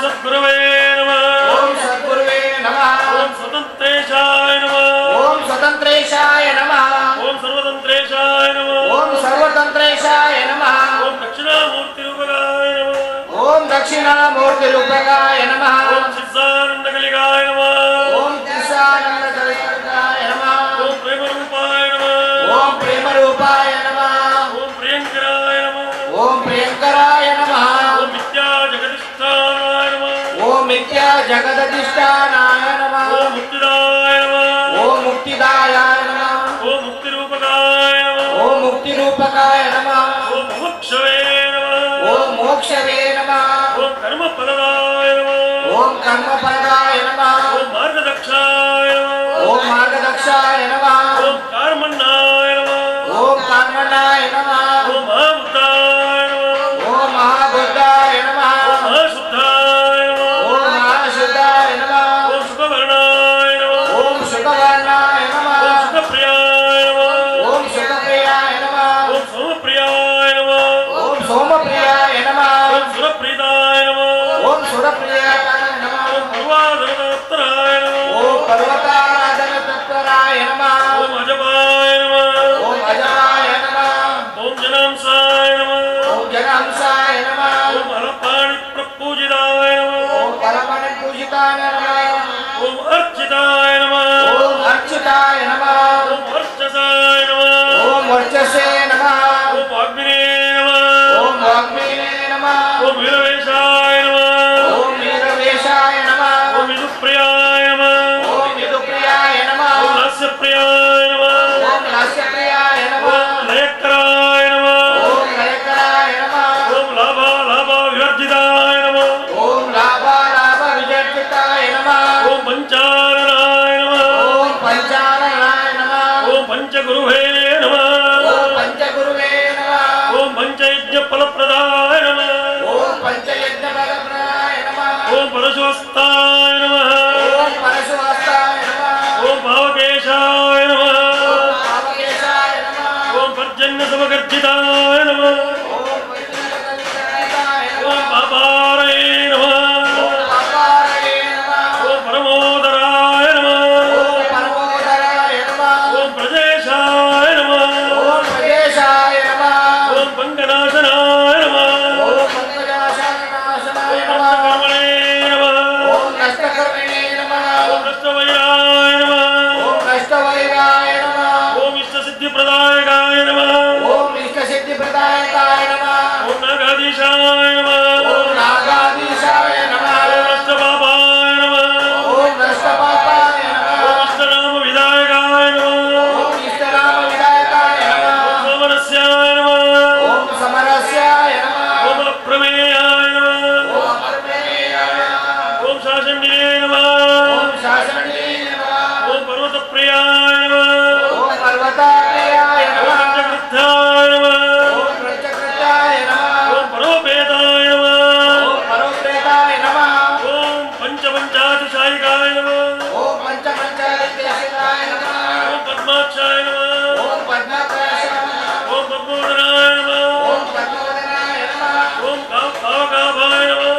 सद्गुरवे नमः ओम सद्गुरुवे नमः ओम स्वतंत्रेशाय नमः ओम स्वतंत्रेशाय नमः ओम सर्वतंत्रेशाय नमः ओम सर्वतंत्रेशाय नमः ओम दक्षिणामूर्तिरूपकाय नमः ओम दक्षिणामूर्तिरूपकाय नमः ओम चित्सानन्दकलिकाय नमः ओम दिशानन्दकलिकाय नमः ओम प्रेमरूपाय नमः ओम प्रेमरूपाय नमः ओम प्रियंकराय नमः ओम प्रियंकराय नमः ओम मिथ्या जगदिष्ठानाय नमः ओम मिथ्या जगदधिष्ठानाय नमः ओम मुक्तिदाय नमः ओम मुक्तिदायाय नमः ओम मुक्तिरूपकाय नमः ओम मुक्तिरूपकाय नमः ओम मोक्षवे नमः ओम मोक्षवे नमः ओम कर्मफलदाय नमः ओम कर्मफलदाय नमः ओम मार्गदक्षाय नमः ओम मार्गदक्षाय नमः ओम कार्मण्णाय नमः ओम कर्मणाय नमः ओम महाबुद्धाय नमः ओम महाबुद्धाय नमः ओम महाशुद्धाय नमः ओम महाशुद्धाय नमः ओम सुखवर्णाय नमः ओम सुखवर्णाय नमः ओम सुखप्रियाय नमः ओम सुखप्रियाय नमः ओम सोमप्रियाय नमः ओम सोमप्रियाय नमः ओम सुरप्रीताय नमः ओम सुरप्रियाय नमः ओम पूर्वाधरदत्तराय नमः ओम पर्वताराधन तत्पराय नमः ओम अजपाय नमः ओम अजराय नमः ओम जनांसाय नमः ओम जनहंसाय नमः ओम अलपाणि प्रपूजिताय नमः ओम परमणि पूजिताय नमः ओम अर्चिताय नमः ओम अर्चिताय नमः ओम वर्चसाय नमः ओम वर्चसे नमः ओम अग्निने नमः ओम वाग्मीने नमः ओम वीरवेशाय नमः ओम वीरवेशाय नमः ओम विदुप्रियाय नमः ओम विदुप्रियाय नमः ओम लास्यप्रियाय नमः ओम लास्यप्रियाय नमः ओम लयकराय नमः ओम लयकराय नमः ओम लाभालाभविवर्जिताय नमः ओम लाभालाभ विजर्जिताय नमः ओम पंचाननाय नमः ओम पंचाननाय नमः ओम पंचगुरुवे नमः ओम पंचगुरुवे नमः ओम पंचयज्ञफलप्रदाय नमः ओम पंचयज्ञफलप्रदाय नमः ओम परशुहस्ताय नमः ओम परशुहस्ताय नमः ओम भावकेशाय नमः ओम भावकेशाय नमः ओम पर्जन्यसमगर्जिताय नमः ओम पंचयज्ञफलप्रदाय ओम नमः पापारये नमः ओम अपारये नमः ओम परमोदराय नमः ओम परमोदराय नमः ओम प्रजेशाय नमः ओम प्रदेशाय नमः ओम पंकनाशनाय नमः ओम पंकजाशनाशनाय नमः कर्मणे नमः ओम नष्टकर्मिणे नमः ओम नष्टवैराय नमः ओम नष्टवैराय नमः ओम इष्टसिद्धिप्रदायकाय नमः ओम इष्टसिद्धिप्रदायकाय नमः ओम नागाधीशाय नमः ओम नागाधीशाय नमः ओम नष्टपापाय नमः ओम नष्टपापाय नमः ओम इष्टनामविदायकाय नमः ओम इष्टनामविदायकाय नमः ओम सोमरस्याय नमः ओम समरस्याय नमः ओम अप्रमेयाय नमः ओम अप्रमेयाय नमः ओम शासनिने नमः ओम शासने नमः ओम पर्वतप्रियाय नमः ओम पर्वताप्रियाय ओम नमः पंचकृत्याय नमः ओम पंचकृताय नमः ओम परोपेताय नमः ओम परोप्रेताय नमः ओम पंचपंचातिशायिकाय नमः ओम पंचपंचाधिकाय नमः ओम पद्माक्षाय नमः ओम पद्माकाशाय नमः ओम पद्मोदराय नमः ओम पद्मोदनाय नमः ओम भावकाभाय नमः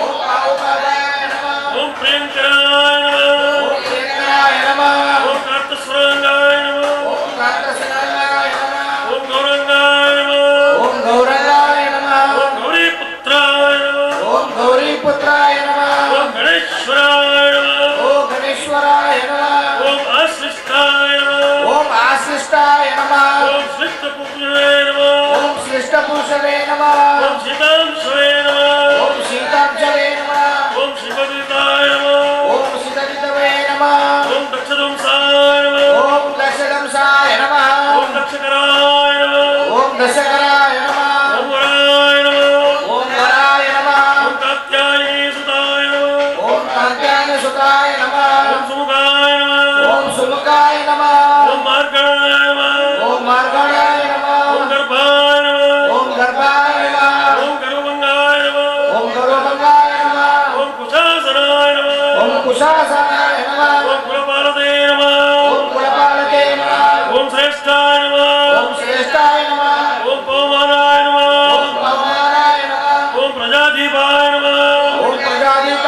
ओम पावकाय नमः ओम प्रियंकराय नमः ओम प्रियंकराय नमः ओम कार्तस्वरांगाय नमः ओम कांतसनाय नमः ओम गौरंगाय नमः ओम गौरंगाय नमः ओम गौरीपुत्राय नमः ओम गौरीपुत्राय नमः ओम गणेश्वराय नमः ओम गणेश्वराय नमः ओम आश्रिष्टाय नमः ओम आशिष्टाय नमः ओम श्रिष्टपुरुषवे नमः ओम श्रेष्ठपुरुषवे नमः ओम शीतांशवे नमः ओम सीताक्षवे नमः ओम शिवदूताय नमः ओम सीतादितवे नमः ओम दक्षदंसाय नमः ओम दशदंसाय नमः ओम दक्षकराय नमः ओम दशकराय नमः ओम वराय नमः ओम वराय नमः ओम कात्यायनी सुताय नमः ओम कात्यायनसुताय नमः ओम सुमुखाय नमः ओम सुमुखाय नमः ओम मार्गणाय नमः ओम मार्गणाय नमः ओम गर्भाय नमः ओम गर्भाय नमः ओम गर्वभंगाय नमः ओम गौरवंगाय नमः ओम कुशासनाय नमः ओम कुशासनाय नमः ओम कुलपालते नमः ओम कुलपालके नमः ओम श्रेष्ठाय नमः ओम श्रेष्ठाय नमः ओम पवमानाय नमः ओम पवनाय नमः ओम प्रजादीपाय नमः ओम प्रजादीपाय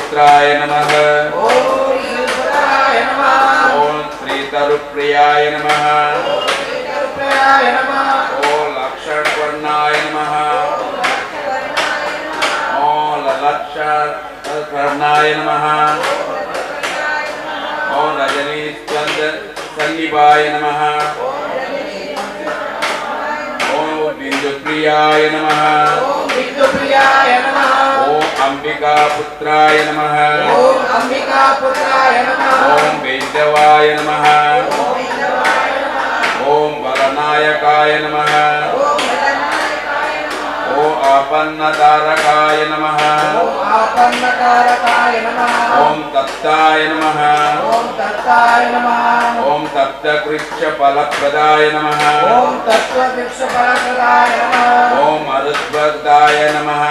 शिवपुत्राय नमः ओम शिवपुत्राय नमः ओम श्रीतरुप्रियाय नमः शिवप्रियाय नमः ओम लक्षणवर्णाय नमः ओम ललक्षणवर्णाय नमः ओम रजनीचन्द्रसन्निभाय नमः ओम बिन्दुप्रियाय नमः ओम विष्णुप्रियाय नमः ओम अंबिकापुत्राय नमः ओम अंबिकापुत्राय नमः ओम वैष्णवाय नमः ओम वरनायकाय नमः ओम आपन्नतारकाय नमः ओम आपन्नकारकाय नमः ओम तप्ताय नमः ओम दत्ताय नमः ओम तप्तकृच्छफलप्रदाय नमः ओम तत्त्ववृक्षफलप्रदाय नमः ओम मरुद्भक्ताय नमः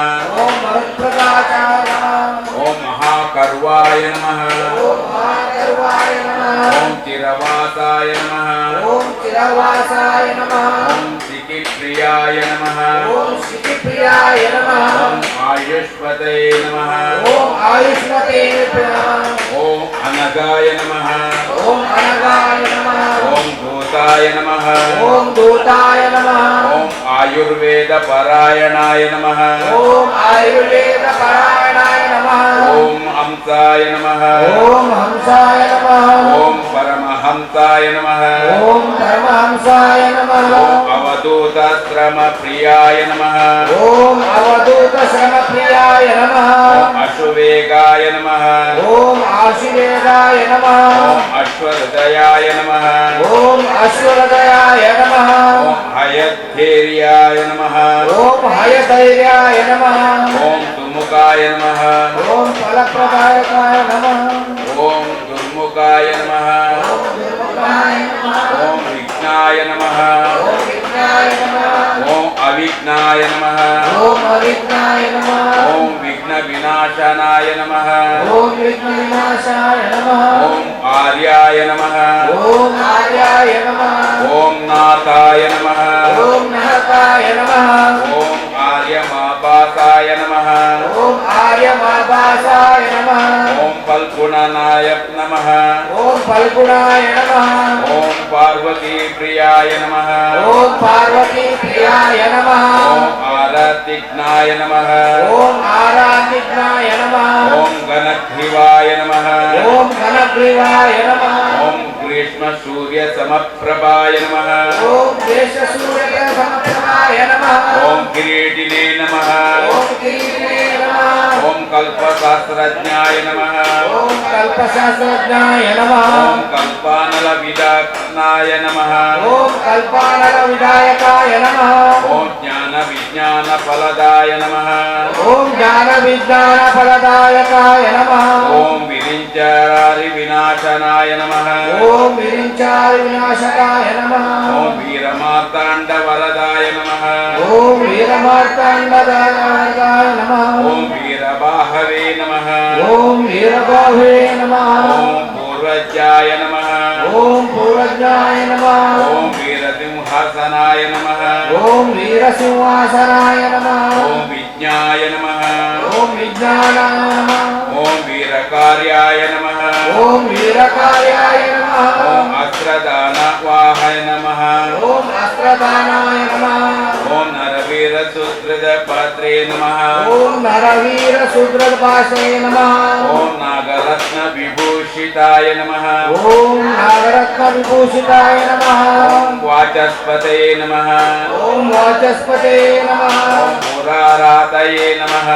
ओम मरुत्प्रदाय नमः ओम महाकर्वाय नमः ओम महागर्वाय नमः ओम चिरवासाय नमः ओम चिरवासाय नमः ओम शिखिप्रियाय नमः ओम शिखिप्रियाय नमः ओम आयुष्पते नमः ओम आयुष्मते नमः ओम अनगाय नमः ओम अनगाय नमः ओम भूताय नमः ओम दूताय नमः ओम आयुर्वेद परायणाय नमः ओम आयुर्वेद परायणाय नमः ओम हंसाय नमः ओम हंसाय नमः ओम परमहंसाय नमः ओम परमहंसाय नमः ओम अवधूतश्रम प्रियाय नमः ओम अवधूत श्रमप्रियाय नमः ओम अश्ववेगाय नमः ओम आशीर्वेदाय नमः ओम अश्वहृदयाय नमः ओम अश्वरदयाय नमः ओम हयद्धैर्याय नमः ओम हयधैर्याय नमः ओम दुमुखाय नमः ओम फलप्रदायकाय नमः ओम दुर्मुखाय नमः ओम दुर्मुखाय नमः ओम विघ्नाय नमः ओम विघ्नाय नमः ओम अविघ्नाय नमः ओम अविघ्नाय नमः ओम विघ्न विनाशनाय नमः ओम विघ्नविनाशाय नमः ओम आर्याय नमः ओम आर्याय नमः ओम नाथाय नमः ओम नहताय नमः ओम आर्यमापासाय नमः ओम आर्यमाभासाय नमः ओम फल्गुणनाय नमः ओम फल्गुणाय नमः ओम पार्वती प्रियाय नमः ओम पार्वती प्रियाय नमः ओम आरतिघ्नाय नमः ओम आराधिज्ञाय नमः ओम गणग्रीवाय नमः ओम घनग्रीवाय नमः ओम ग्रीष्म सूर्य समप्रभाय नमः ओम देश सूर्य समप्रभाय नमः ओम किरीटिने नमः ओम किरीटिने नमः ओम कल्पशास्त्रज्ञाय नमः ओम कल्पशास्त्रज्ञाय नमः ओम कल्पानल विदानाय नमः ओम कल्पानल विधायकाय नमः ओम ज्ञान विज्ञान फलदाय नमः ओम ज्ञान विज्ञान फलदायकाय नमः ओम विरिञ्चारि विनाशनाय नमः ओम विरिञ्चारि विनाशकाय नमः ओम वीरमार्ताण्ड वरदाय नमः ओम वीरमार्ताण्डदाय नमः ओम वीरबाहवे नमः ओम वीरबाहुवे नमः ओम पूर्वज्याय नमः ओम पूर्वज्ञाय नमः ओम वीरसिंहासनाय नमः ओम वीरसिंहासनाय नमः ओम विज्ञाय नमः ओम विज्ञानाय नमः ओम वीरकार्याय नमः ओम वीरकार्याय नमः ओम अस्त्रदानवाहाय नमः ओम अस्त्रदानाय नमः ओम नरवीरसुहृदपात्रे नमः ओम नरवीर सुद्रपाशे नमः ओम नागरत्न विभूषिताय नमः ओम नागरत्न विभूषिताय नमः ओम वाचस्पते नमः ओम वाचस्पते नमः ओम पुरारातये नमः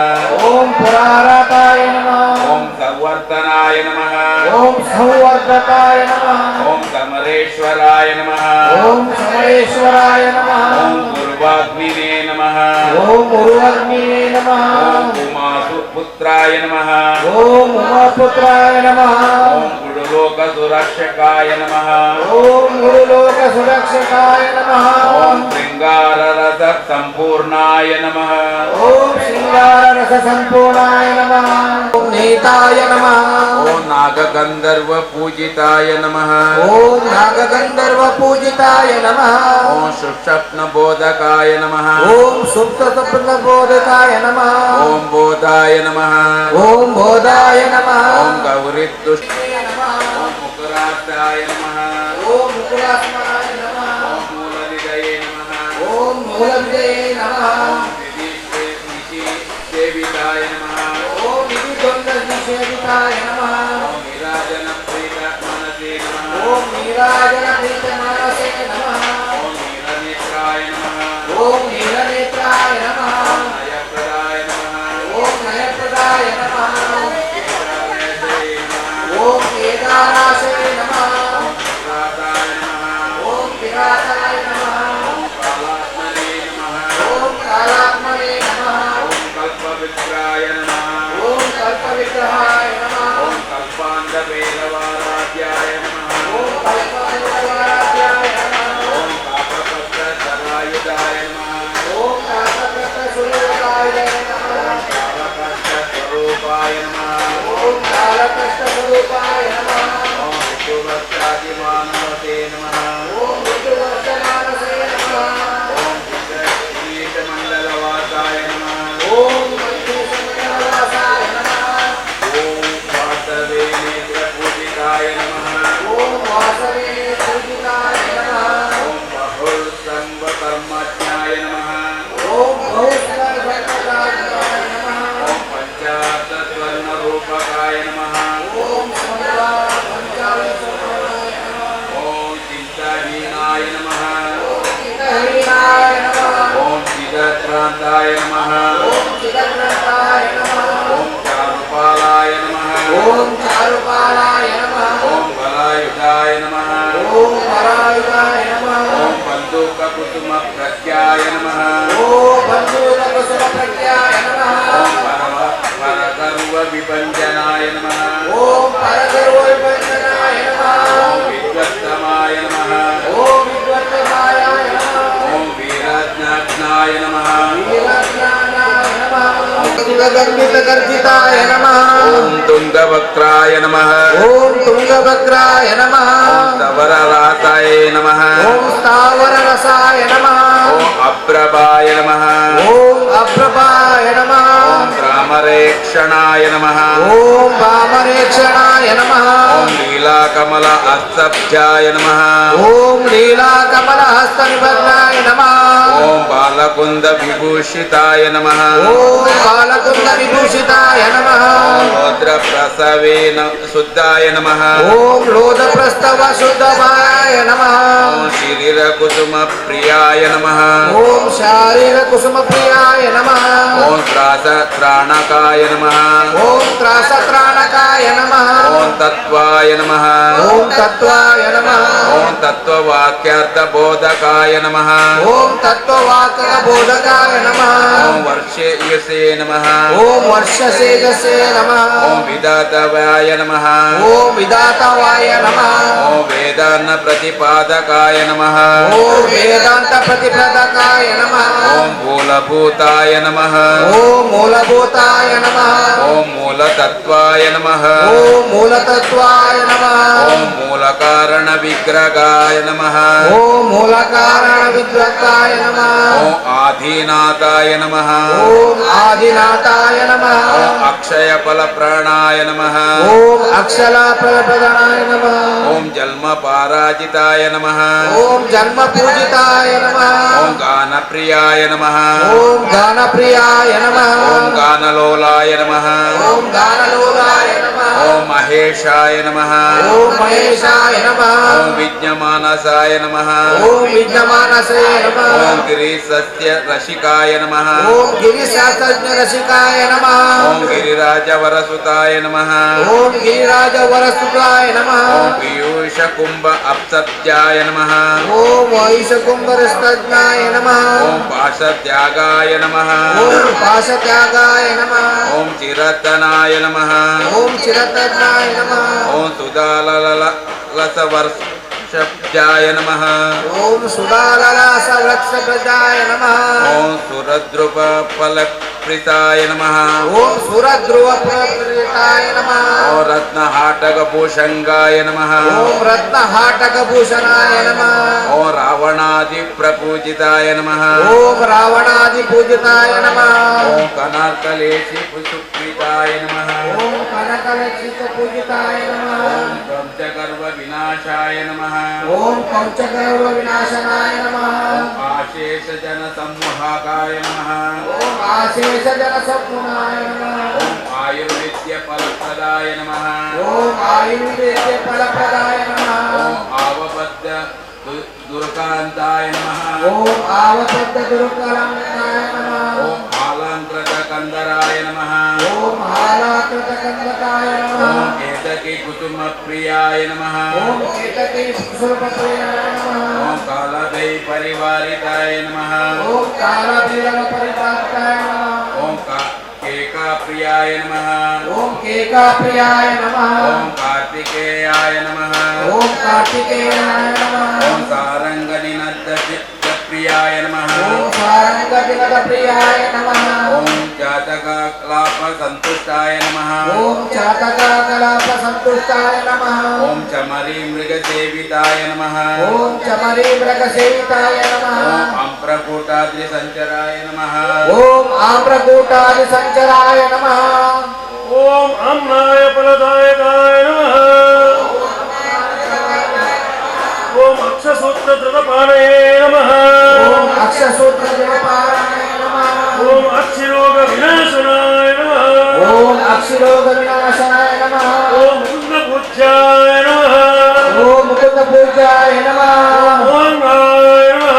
ओम पुरारताय नमः ओम संवर्धनाय नमः ओम संवर्धकाय नमः ओम समरेश्वराय नमः ओम समरेश्वराय नमः ओम गुरुवाग्निने नमः ओम उर्वग्निने नमः ओम उमासुपुत्राय नमः ओम उमापुत्राय नमः ओम गुरुलोकसु सुरक्षकाय नमः ओम गुरुलोक सुरक्षकाय नमः ॐ शृङ्गाररस सम्पूर्णाय नमः ओम श्रृंगार रस संपूर्णाय नमः ओम नीताय नमः ॐ नागगन्धर्व पूजिताय नमः ओम नागगंधर्व पूजिताय नमः ॐ सुषप्नबोधकाय नमः ओम सुप्त स्वप्न बोधकाय नमः ॐ बोधाय नमः ओम बोधाय नमः ॐ गौरीदुष्ट ॐ मुकुराताय नमः ओम मुकुलास्माय नमः ॐ मूलनिधये नमः ओम मूलविदये नमः सेविताय नमः ओम निधिद्वन्द्व निषेविताय नमः ॐ नीराजनप्रीत मनसे नमः ओम नीराजन प्रीत मानसे नमः ॐ नीलनेत्राय नमः ओम नीलनेत्राय नमः ॐ नयप्रदाय नमः ओम नयप्रदाय नमः केदारनाथाय नमः ओम केदाराशे नमः ॐ विराताय नमः ओम विराटाय नमः ॐ कालात्मने नमः ओम कालात्मने नमः ॐ कल्पविग्रहाय नमः ओम कल्पविग्रहाय नमः ॐ कल्पान्तवेदवाराध्याय नमः ओम कल्पविग्रहाय नमः ॐ काकपत्रसरायुधाय नमः ओम कालकष्टस्वरूपाय नमः कालकष्टस्वरूपाय नमः ओम कालकष्टस्वरूपाय नमः ॐ ऋतुवक्षादिमानवते नमः ओम विष्णुवर्धमानसे नमः ॐ कीटमण्डलवासाय नमः ओम मंत्रिसंज्ञावासाय नमः ॐ वासवे नेत्रपूजिताय नमः ओम वासवे पूजिताय नमः ॐ बहुसर्वकर्मज्ञाय नमः ओम बहुसर्वभक्ताय नमः ॐ पञ्चार्थस्वर्णरूपकाय नमः ओम समता पंचालिसोय नमः ॐ चिन्ताहीनाय नमः चित्तहीनाय नमः ॐ चिदत्रान्ताय नमः ओम चिदग्रन्थाय नमः ॐ चारुपालाय नमः ओम चारुपालाय नमः ॐ बलायुधाय नमः ओम परायुधाय नमः ॐ बन्धुककुसुमप्रज्ञाय नमः ओम बन्धुरकुसुमप्रज्ञाय नमः ॐ परगर्वविभञ्जनाय नमः ओम परगर्वविभञ्जनाय नमः ॐ विद्वत्तमाय नमः ओम विद्वत्तमाय नमः ॐ वीरज्ञाय नमः वीरज्ञानाय नमः शिवगर्भितगर्भिताय नमः ॐ तुङ्गवक्त्राय नमः ओम तुंगभद्राय नमः ॐ तवरराताय नमः ओम स्थावररसाय नमः ॐ अप्रभाय नमः ओम अप्रभाय नमः ॐ भ्रामरेक्षणाय नमः ओम वामरेक्षणाय नमः ॐ लीलाकमल अस्तब्जाय नमः ओम लीलाकमलहस्तनिबद्धाय नमः ॐ बालकुन्दविभूषिताय नमः ओम बालकुन्दविभूषिताय नमः ॐ रौद्रप्रसवेन शुद्धाय नमः ओम लोधप्रस्तव शुद्धभाय नमः ॐ शिरिरकुसुमप्रियाय नमः ओम शारीरकुसुमप्रियाय नमः ॐ त्रासत्राणकाय नमः ओम त्रासत्राणकाय नमः ॐ तत्त्वाय नमः ओम तत्त्वाय नमः ॐ तत्त्ववाक्यार्थबोधकाय नमः ओम तत्त्ववाक्यबोधकाय नमः ॐ वर्षेयसे नमः ओम वर्षसेजसे नमः ॐ विधातवाय नमः ओम विदातावाय नमः ॐ वेदान्तप्रतिपादकाय नमः ओम वेदांत प्रतिप्रदकाय नमः ॐ मूलभूताय नमः ओम मूलभूताय नमः ॐ मूलतत्त्वाय नमः ओम मूलतत्त्वाय नमः ॐ मूलकारणविग्रहाय नमः ओम मूलकारणविद्वत्ताय नमः ॐ आदिनाथाय नमः ओम आदिनाथाय नमः ॐ अक्षयफलप्राणाय नमः ओम अक्षलाफलप्रदाय नमः ॐ जन्मपराजिताय नमः ओम जन्मपूजिताय नमः ॐ गानप्रियाय नमः ओम गानप्रियाय नमः ॐ गानलोलाय नमः ओम गानलोलाय नमः ॐ महेशाय नमः ओम महेशाय नमः ॐ विज्ञमानसाय नमः ओम विद्यमानसे नमः ॐ गिरिसस्य रसिकाय नमः ओम गिरिशास्त्रज्ञ रसिकाय नमः ॐ गिरिराजवरसुताय नमः ओम गिरिराजवरसुताय नमः ॐ पीयूषकुम्भ अप्सत्याय नमः ओम वैशकुम्भरस्तज्ञाय नमः ॐ पाशत्यागाय नमः ओम पाशत्यागाय नमः ॐ चिरतनाय नमः ओम चिरतज्ञाय नमः ॐ सुदाललसवर्षब्जाय नमः ॐ सुदाललासवृक्षप्रदाय नमः ॐ सुरद्रुपफलप्रिताय नमः ॐ सुरध्रुवप्रप्रीताय नमः ॐ रत्नहाटकभूषङ्गाय नमः ॐ रत्नहाटकभूषणाय नमः ॐ रावणादिप्रपूजिताय नमः ॐ रावणादिपूजिताय नमः ॐ कनकलेशि सुकृताय नमः ॐ कनकलक्षितपूजिताय नमः ॐ कब्जगर्वविनाशाय नमः ॐ कवचगर्वविनाशनाय नमः आशेषजनसंवाहकाय नमः ॐ आशेषजनसम्मुनाय नमः ॐ आयुर्विद्यफलप्रदाय नमः ॐ आयुर्वेद्यफलप्रदाय नमः ॐ आवबद्ध दुर्गान्ताय नमः ॐ आवपद्दुर्गलङ्काय नमः ॐ आलङ्कृतकन्दराय नमः ॐ हालाकृतकन्दकाय नमः ॐ केतकी कुसुमप्रियाय नमः ॐ एतते सुरप्रियाय नमः ॐ कालदै परिवारिताय नमः ॐ कालभैरवपरिपाताय नमः ॐ केकाप्रियाय नमः ॐ केकाप्रियाय नमः ॐ कार्तिकेयाय नमः ॐ कार्तिकेयाय नमः ॐ सारङ्गनिनन्दप्रियाय नमः ॐ सारङ्गदिनदप्रियाय नमः ॐ जातकलापसन्तुष्टाय नमः ॐ चातकाकलापसन्तुष्टाय नमः ॐ चमरीमृगसेविताय नमः ॐ चमरीमृगसेविताय नमः ॐ अम्प्रकूटाद्रिसञ्चराय नमः ॐ आम्रकूटादिसञ्चराय नमः ॐ अम्नाय फलदायकाय नमः ॐ अक्षसूत्रधृतपाणये नमः ॐ अक्षसूत्रदेवपाराय नमः ॐ अक्षिरोगविनाशनाय नमः ॐ अक्षिरोगविनाशाय नमः ॐ मुकुन्दपूज्याय नमः ॐ मुकुन्दपूजाय नमः मोहङ्गाय नमः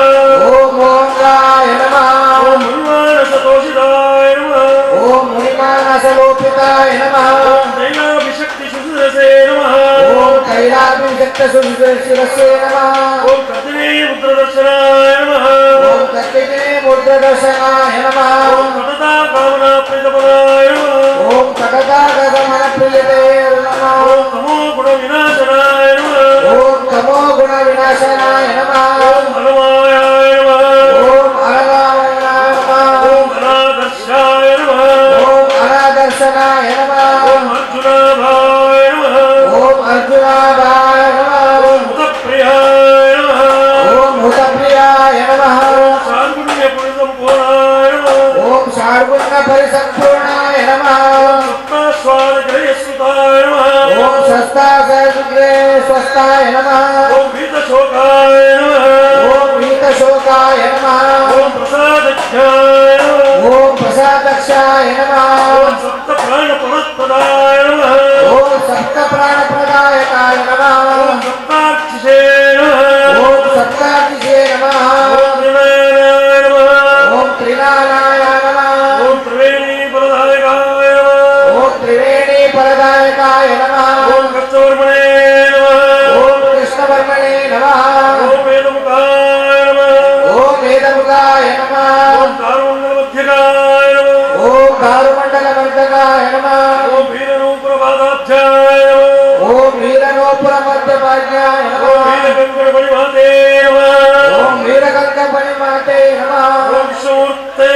ॐ मोङ्गाय नमः ॐ मुन्मानसतोषिताय नमः ॐ मुनिमानसलोपिताय नमः ॐ दैलाभिशक्तिसुरसे नमः ॐ कैलाभिषक्तशिरसे नमः ॐ कदिनीपुत्रदर्शनाय नमः ॐ कत्तिके मुद्रदर्शनाय नमः ॐ कटदा कामनाप्रीतपदाय नमः ॐ कटकागमनप्रियते नमः ॐ तमोगुणविनाशनाय नमः ॐ तमोगुणविनाशनाय नमः ॐ अलमायाय नमः ॐ अलगाय नमः ॐ अनादर्शाय नमः ॐ अनादर्शनाय नमः ॐ अर्जुनाभाय नमः ॐ अर्जुनाभाय नमः ॐ हुतप्रियाय नमः ॐ हुतप्रियाय नमः शार्गुण्यपुरिसम्पूर्णाय नमः ॐ षाड्गुण्यपरिसम्पूर्णाय नमः सप्ताश्वादग्रयस्वताय नमः ॐ शस्तासुग्रे स्वस्ताय नमः ॐ भीतशोकाय नमः ॐ भीतशोकाय नमः ॐ प्रसादज्ञाय नमः ॐ प्रसादक्षाय नमः ॐ सप्तप्राणपरत्पदाय नमः ॐ सप्तप्राणप्रदायकाय नमः ॐ सप्तार्चिषे नमः ॐ सप्तातिशे नमः ॐ त्रिनयनाय नमः ॐ त्रिनालाय नमः ॐ त्रिवेणीफलदायकाय नमः ॐ त्रिवेणीफलदायकाय नमः ॐ कच्चवर्मणे नमः ॐ कृष्णवर्मणे नमः ॐ वेदमुखाय नमः ॐ वेदमुखाय नमः ॐ दारुमण्डलमध्यकाय नमः ॐ दारुमण्डलवर्धकाय नमः ॐ वीररूपप्रभादाब्जाय नमः ॐ वीरनोपुरमध्यभाग्याय ॐ नमः वीरगङ्गणमणिमाते नमः ॐ वीरगङ्गपणिमाते नमः ॐ विष्णुमूर्ते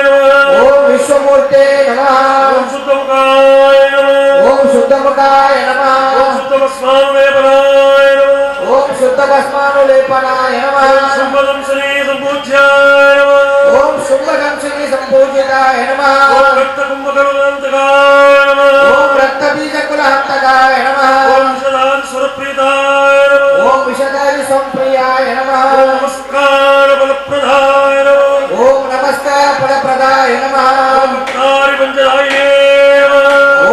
नमः ॐ विश्वमूर्ते नमः ॐ शुद्धमुखाय नमः ॐ शुद्धमुखाय नमः ॐ शुद्धभस्मानुलेपनाय नमः ॐ शुद्धभस्मानुलेपनाय नमः ॐ शुम्भदंशनीसम्पूज्याय नमः ॐ शुम्भदंशिनी सम्पूजिताय नमः ॐ रक्तकुम्भकरुणान्तकाय नमः ॐ रक्तबीजकुलहन्तकाय नमः ॐ विशदादिस्वरप्रीताय नमः ॐ विशदादि संप्रियाय नमः ॐ नमस्कारबलप्रदाय नमः ॐ नमस्कार फलप्रदाय नमः ॐ भक्तारिपञ्चदायिने नमः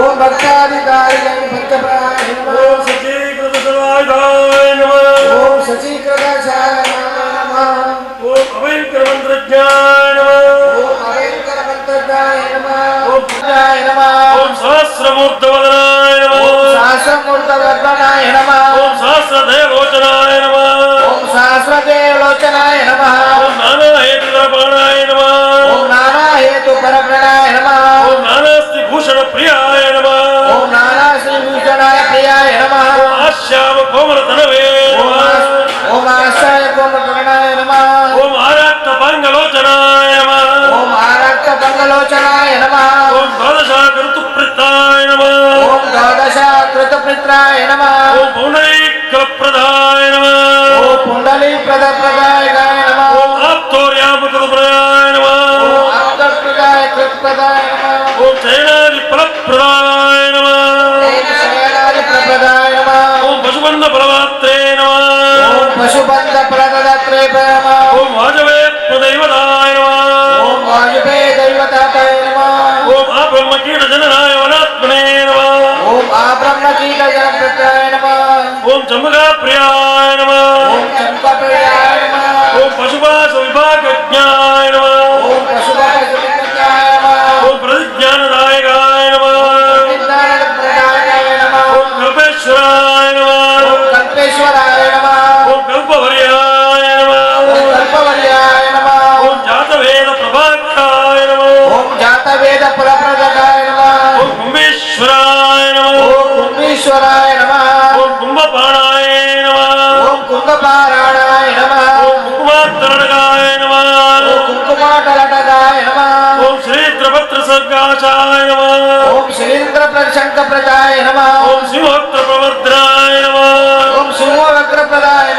ॐ भक्तादिदाय पंचप्राय नमः ॐ सचीकृतसदायिकाय नमः ॐ शचीकृताय नमः ॐ अभयङ्करमन्त्रज्ञाय नमः ॐ अभयङ्करमन्त्रज्ञाय नमः ॐ बुद्धाय नमः ॐ सहस्रमूर्धवदनाय नमः ॐ सहस्रमूर्तवर्धनाय नमः ॐ सहस्रदेवलोचनाय नमः ॐ सहस्रदेवलोचनाय नमः ॐ नानाहेतुदर्पणाय नमः ॐ नानाहेतुपरप्रणाय नमः ॐ नानास्तिभूषणप्रियाय नमः ॐ नानाश्री नीललोचनाय नमः ओम द्वादशाकृतुप्रताय नमः ओम द्वादशाकृतपित्राय नमः ओम पौनैकप्रदाय नमः ओम पुंडलीप्रदप्रदाय नमः ओम आप्तोर्यामकृतप्रदाय नमः ओम आप्तप्रदाय कृतप्रदाय नमः ओम चैनादिफलप्रदाय नमः ओम शयनादिप्रदाय नमः ओम पशुबन्धफलमात्रे नमः ओम पशुबन्धप्रदत्रे नमः ओम वाजवेत्प्रदैवताय नमः ओम वायुपेय दैवताय नमः ओम आब्रह्मकीटजननाय वनात्मने नमः ओम आब्रह्मकीटजनप्रदाय नमः ओम चम्बकाप्रियाय नमः ओम चंपाप्रियाय नमः ओम पशुपाशविभागज्ञाय नमः ओम पशुपतिप्रदाय नमः ओम प्रतिज्ञानदायकाय नमः विज्ञानप्रदाय नमः ओम कल्पेश्वराय नमः ओम कल्पेश्वराय नमः ओम कल्पवर्याय नमः ओम कल्पवर्याय नमः ओम जातवेदप्रभाकाय नमः ओम जातवेद फलप्रदाय नमः ओम कुम्भेश्वराय नमः ओम कुंभीश्वराय नमः ओम कुम्भपाणाय नमः ओम कुंभपारायणाय नमः ओम कुकुमात्तरणकाय नमः ओम कुंकुमाटलटकाय नमः ओम श्रीद्रपत्रसर्गाचाय नमः ओम शिलीन्द्रप्रशंकप्रदाय नमः ओम सिंहोत्रप्रवर्धनाय नमः ओम सिंहवक्रप्रदाय ओम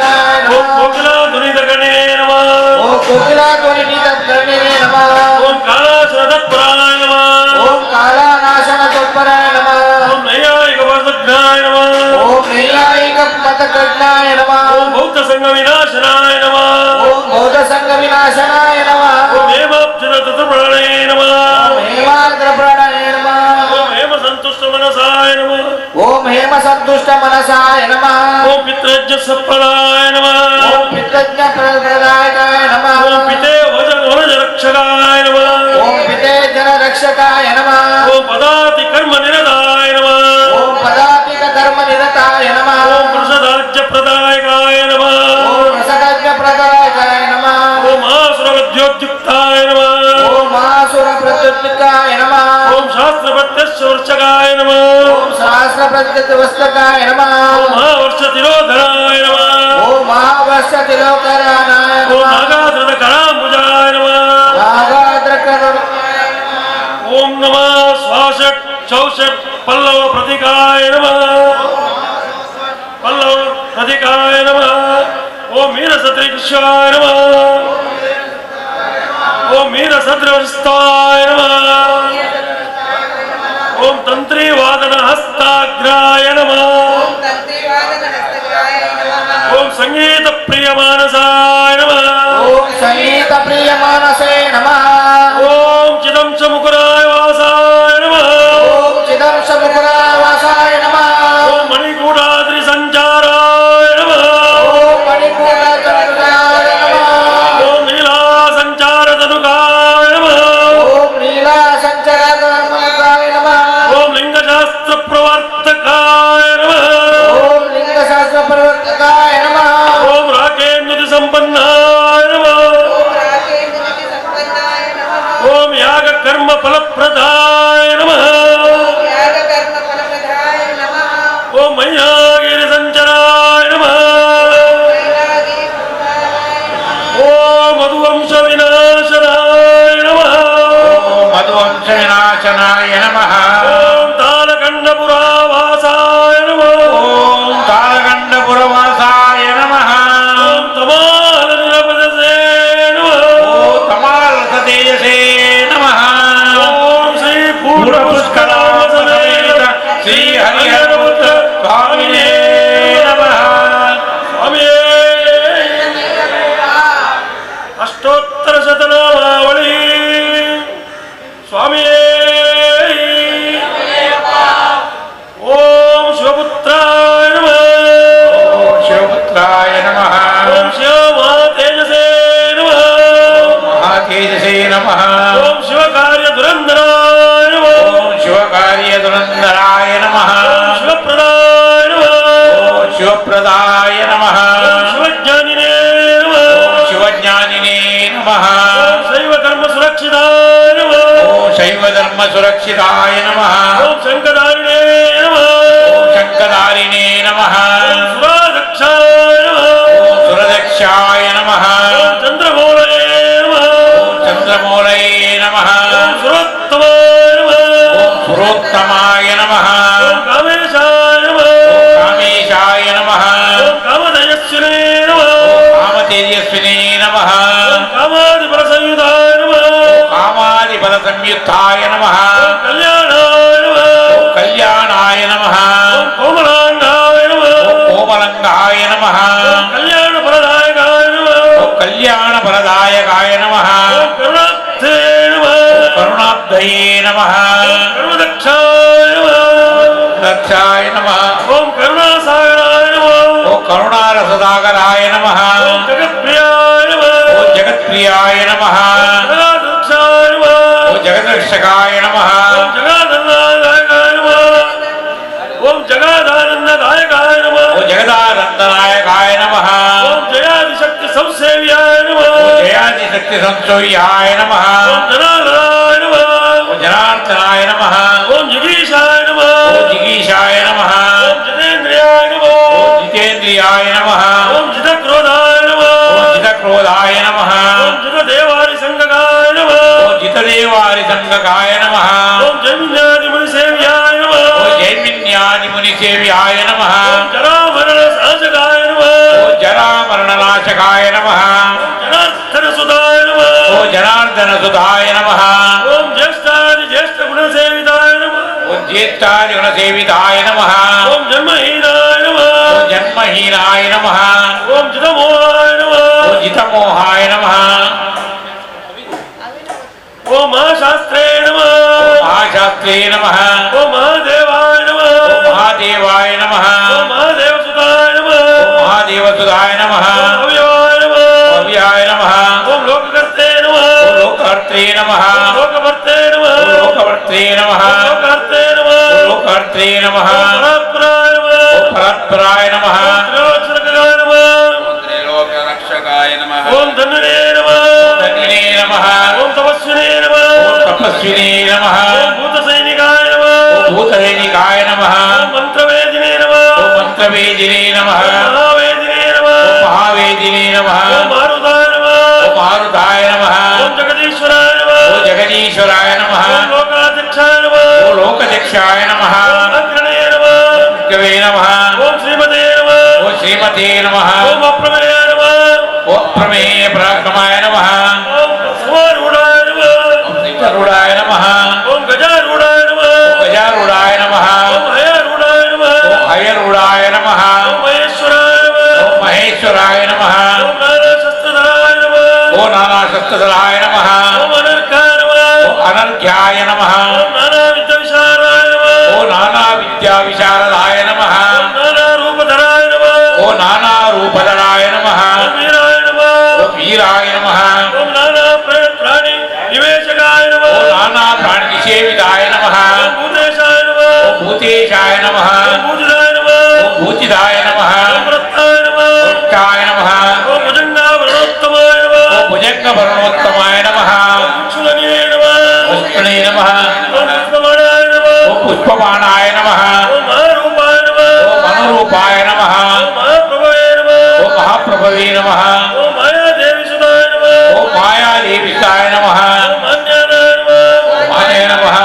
नमः कोकिलाध्वनितगणे नमः ओम कोकिलाध्वनितकर्णे नमः ओम कालासुरतत्पराय नमः ओम कालानाशनतत्पराय नमः ओम नैयायिकवरदग्नाय नमः ओम नैयायिकमतकर्णाय नमः ओम बौद्धसङ्गविनाशनाय नमः ओम बौद्धसङ्गविनाशनाय नमः ओम हेमाब्जततप्राणे नमः ओम हेमाग्रप्राणाय नमः ओम हेमसन्तुष्टमनसाय नमः ओम हेमसन्तुष्टमनसाय नमः ओम पितृज्ञसफलाय नमः ओम पितृज्ञप्रदायकाय नमः ओम पिते वनजरक्षकाय नमः ओम पिते जनरक्षकाय नमः ओम पदाति कर्मनिरताय नमः ओम पदातिककर्मनिरताय नमः ओम पुरुषदाज्यप्रदायकाय नमः ओम रसकज्ञप्रदायकाय नमः ओम आसुरवद्योद्युक्ताय नमः ओम महासुरप्रत्युत्काय नमः ओम शास्त्रपत्यस्वर्चकाय नमः ओम सहस्रप्रत्यवस्तकाय नमः ओम महावर्षतिरोधनाय नमः ओम महावर्षतिलोकरानाय ओम नमः नागाधृतकराम्बुजाय नमः नागाद्रकराय ओम नमः स्वाषट् चौषट् पल्लव प्रतीकाय नमः पल्लव प्रतीकाय नमः ओम मीनसदृक्षाय नमः ओम मीनसदृष्टाय नमः ओम तन्त्रीवादनहस्ताग्राय नमः ओम संगीतप्रियमानसाय नमः ओम संगीतप्रियमानसे नमः ओम चिदंशमुकुराय वासाय नमः ओम चिदंशमुकुरावासाय नमः ओम मणिकूटाद्रिसञ्चाराय नमः ओम मणिकूटचन्द्राय नमः ओम लीलासञ्चारतनुकाय नमः ओम लीलासञ्चरकर्मकाय नमः ओम लिङ्गशास्त्रप्रवर्तकाय नमः ओम लिङ्गशास्त्रप्रवर्तकाय नमः ओम राकेन्द्रसम्पन्नाय नमः ओम यागकर्मफलप्रदाय नमः ओम मह्यागिरिसञ्चराय नमः ओम मधुवंशविनाशनाय नमः मधुवंशविनाशनाय नमः ओम तालकण्डपुरावासाय नमः ओम तालकण्डपुरवासाय नमः ओम तमालनिरपदसे नमः ओम तमालसतेजसे नमः ओम श्री पूर्णपुष्करामसमेत श्री हरिहरपुत्र स्वामिने नमः स्वामिये अष्टोत्तरशतनामावळि स्वामिये ओम शिवपुत्राय नमः ओम शिवपुत्राय नमः ओम शिवमहातेजसे नमः महातेजसे नमः ओम शिवकार्यधुरन्धराय नमः ओम शिवकार्यधुरन्धराय नमः ओम शिवप्रदाय नमः ओम शिवप्रदाय नमः ओम शिवज्ञानिने नमः ओम शिवज्ञानिने नमः ओम शैवकर्मसुरक्षिताय नमः ओम शैवधर्मसुरक्षिताय नमः ओम शङ्खधारिणे नमः ओम शङ्खधारिणे नमः ओम सुरादक्षाय नमः ओम सुरदक्षाय नमः ओम चन्द्रमौलये नमः ओम चन्द्रमौलये नमः ओम नमः कल्याण फलदायकाय नमः ओम कल्याण फलदायकाय नमः करुणाब्धे नमः करुणाब्धये नमः करुणदक्षाय नमः दक्षाय नमः ओम करुणासागराय नमः ओम करुणारसदागराय नमः ओम जगत्प्रियाय नमः ओम जगत्प्रियाय नमः जगदक्षाय नमः ओम जगदरक्षकाय नमः ओम जगदानंददायकाय नमः ओम जगदानंददायकाय नमः ओम जगदानंदनायकाय नमः ओम जयादिशक्ति संसेव्याय नमः ओम जयादिशक्ति संसोयाय नमः ओम जनार्दनाय नमः ओम जनार्दनाय नमः ओम जिगीषाय नमः ओम जिगीषाय नमः ओम जितेन्द्रियाय नमः ओम जितेन्द्रियाय नमः ओम जितक्रोधाय नमः ओम जितक्रोधाय नमः ओम जितदेवारिसंगकाय नमः ओम जितदेवारिसंगकाय नमः ओम जैमिन्यादिमुनिसेव्याय नमः ओम जैमिन्यादिमुनिसेव्याय नमः ओम जरामरणनाशकाय नमः ओम जरामरणनाशकाय नमः जनार्दनसुताय नमः ओम जनार्दनसुधाय नमः ओम ज्येष्ठादिज्येष्ठगुणसेविताय नमः ओम ज्येष्ठादिगुणसेविताय नमः ओम जन्महीनाय नमः ओम जन्महीनाय नमः ओम जितमोहाय नमः ओम जितमोहाय नमः ओम महाशास्त्रे नमः महाशास्त्रे नमः ओम महादेवाय नमः ओम महादेवाय नमः ओम महादेवसुताय नमः ओम महादेवसुधाय नमः ओम अव्यवाय नमः ओम अव्याय नमः ओम लोककर्ते नमः ओम लोकहर्त्रे नमः ओम लोकभर्ते नमः ओम लोकवर्त्रे नमः ओम लोकहर्ते नमः ओम लोकहर्त्रे नमः ओम परात्पराय नमः ओम परात्पराय नमः ओम त्रिलोचनकाय नमः त्रिलोकरक्षकाय नमः ओम धन्वने नमः धन्विने नमः ओम तपस्विने नमः ओम तपस्विने नमः ओम भूतसैनिकाय नमः ओम भूतसैनिकाय नमः ओम मंत्रवेदिने नमः ओम मंत्रवेदिने नमः ओम महावेदिने नमः ओम महावेदिने नमः ओम मारुताय नमः ओम मारुताय नमः ओम जगदीश्वराय नमः ओम जगदीश्वराय नमः ओम लोकाध्यक्षाय नमः ओम लोकदक्षाय नमः ओम अग्रणे नमः कवे नमः ओम श्रीमते नमः ओम श्रीमते नमः ओम अप्रमेय नमः ओम प्रमेय पराक्रमाय नमः ओम समारूढाय नमः ओम सिद्धरूढाय नमः ओम गजारूढाय नमः ओम गजारूढाय नमः ओम हयारूढाय नमः ओम हयरूढाय नमः ओम महेश्वराय नमः ओम महेश्वराय नमः ओम नानाशस्त्रधराय नमः ओम नानाशस्त्रधराय नमः ओम अनर्घाय नमः ओम अनर्घ्याय नमः ओम नानाविद्याविशाराय नमः ओम नानाविद्याविशारदाय नमः ओम नानारूपधराय नमः ओम नानारूपधराय नमः ओम वीराय नमः ओम वीराय नमः ओम नाना प्राणी निवेशकाय नमः ओम नाना प्राणिसेविताय नमः ओम भूतेशाय नमः ओम भूतेशाय नमः ओम भूतिदाय नमः ओम भूतिदाय नमः ओम रत्नाय नमः ओम रक्ताय नमः ओम भुजंगाभरणोत्तमाय नमः ओम भुजंगभरणोत्तमाय नमः ओम पुष्पनिधे नमः पुष्पणे नमः ओम पुष्पमाणाय नमः ओम पुष्पबाणाय नमः ओम महारूपाय नमः ओम अनुरूपाय नमः ओम महाप्रभवे नमः ओम महाप्रभवे नमः ओम मायादेवीसुताय नमः ओम मायादेवीसाय नमः ओम मान्यानाय नमः ओम माने नमः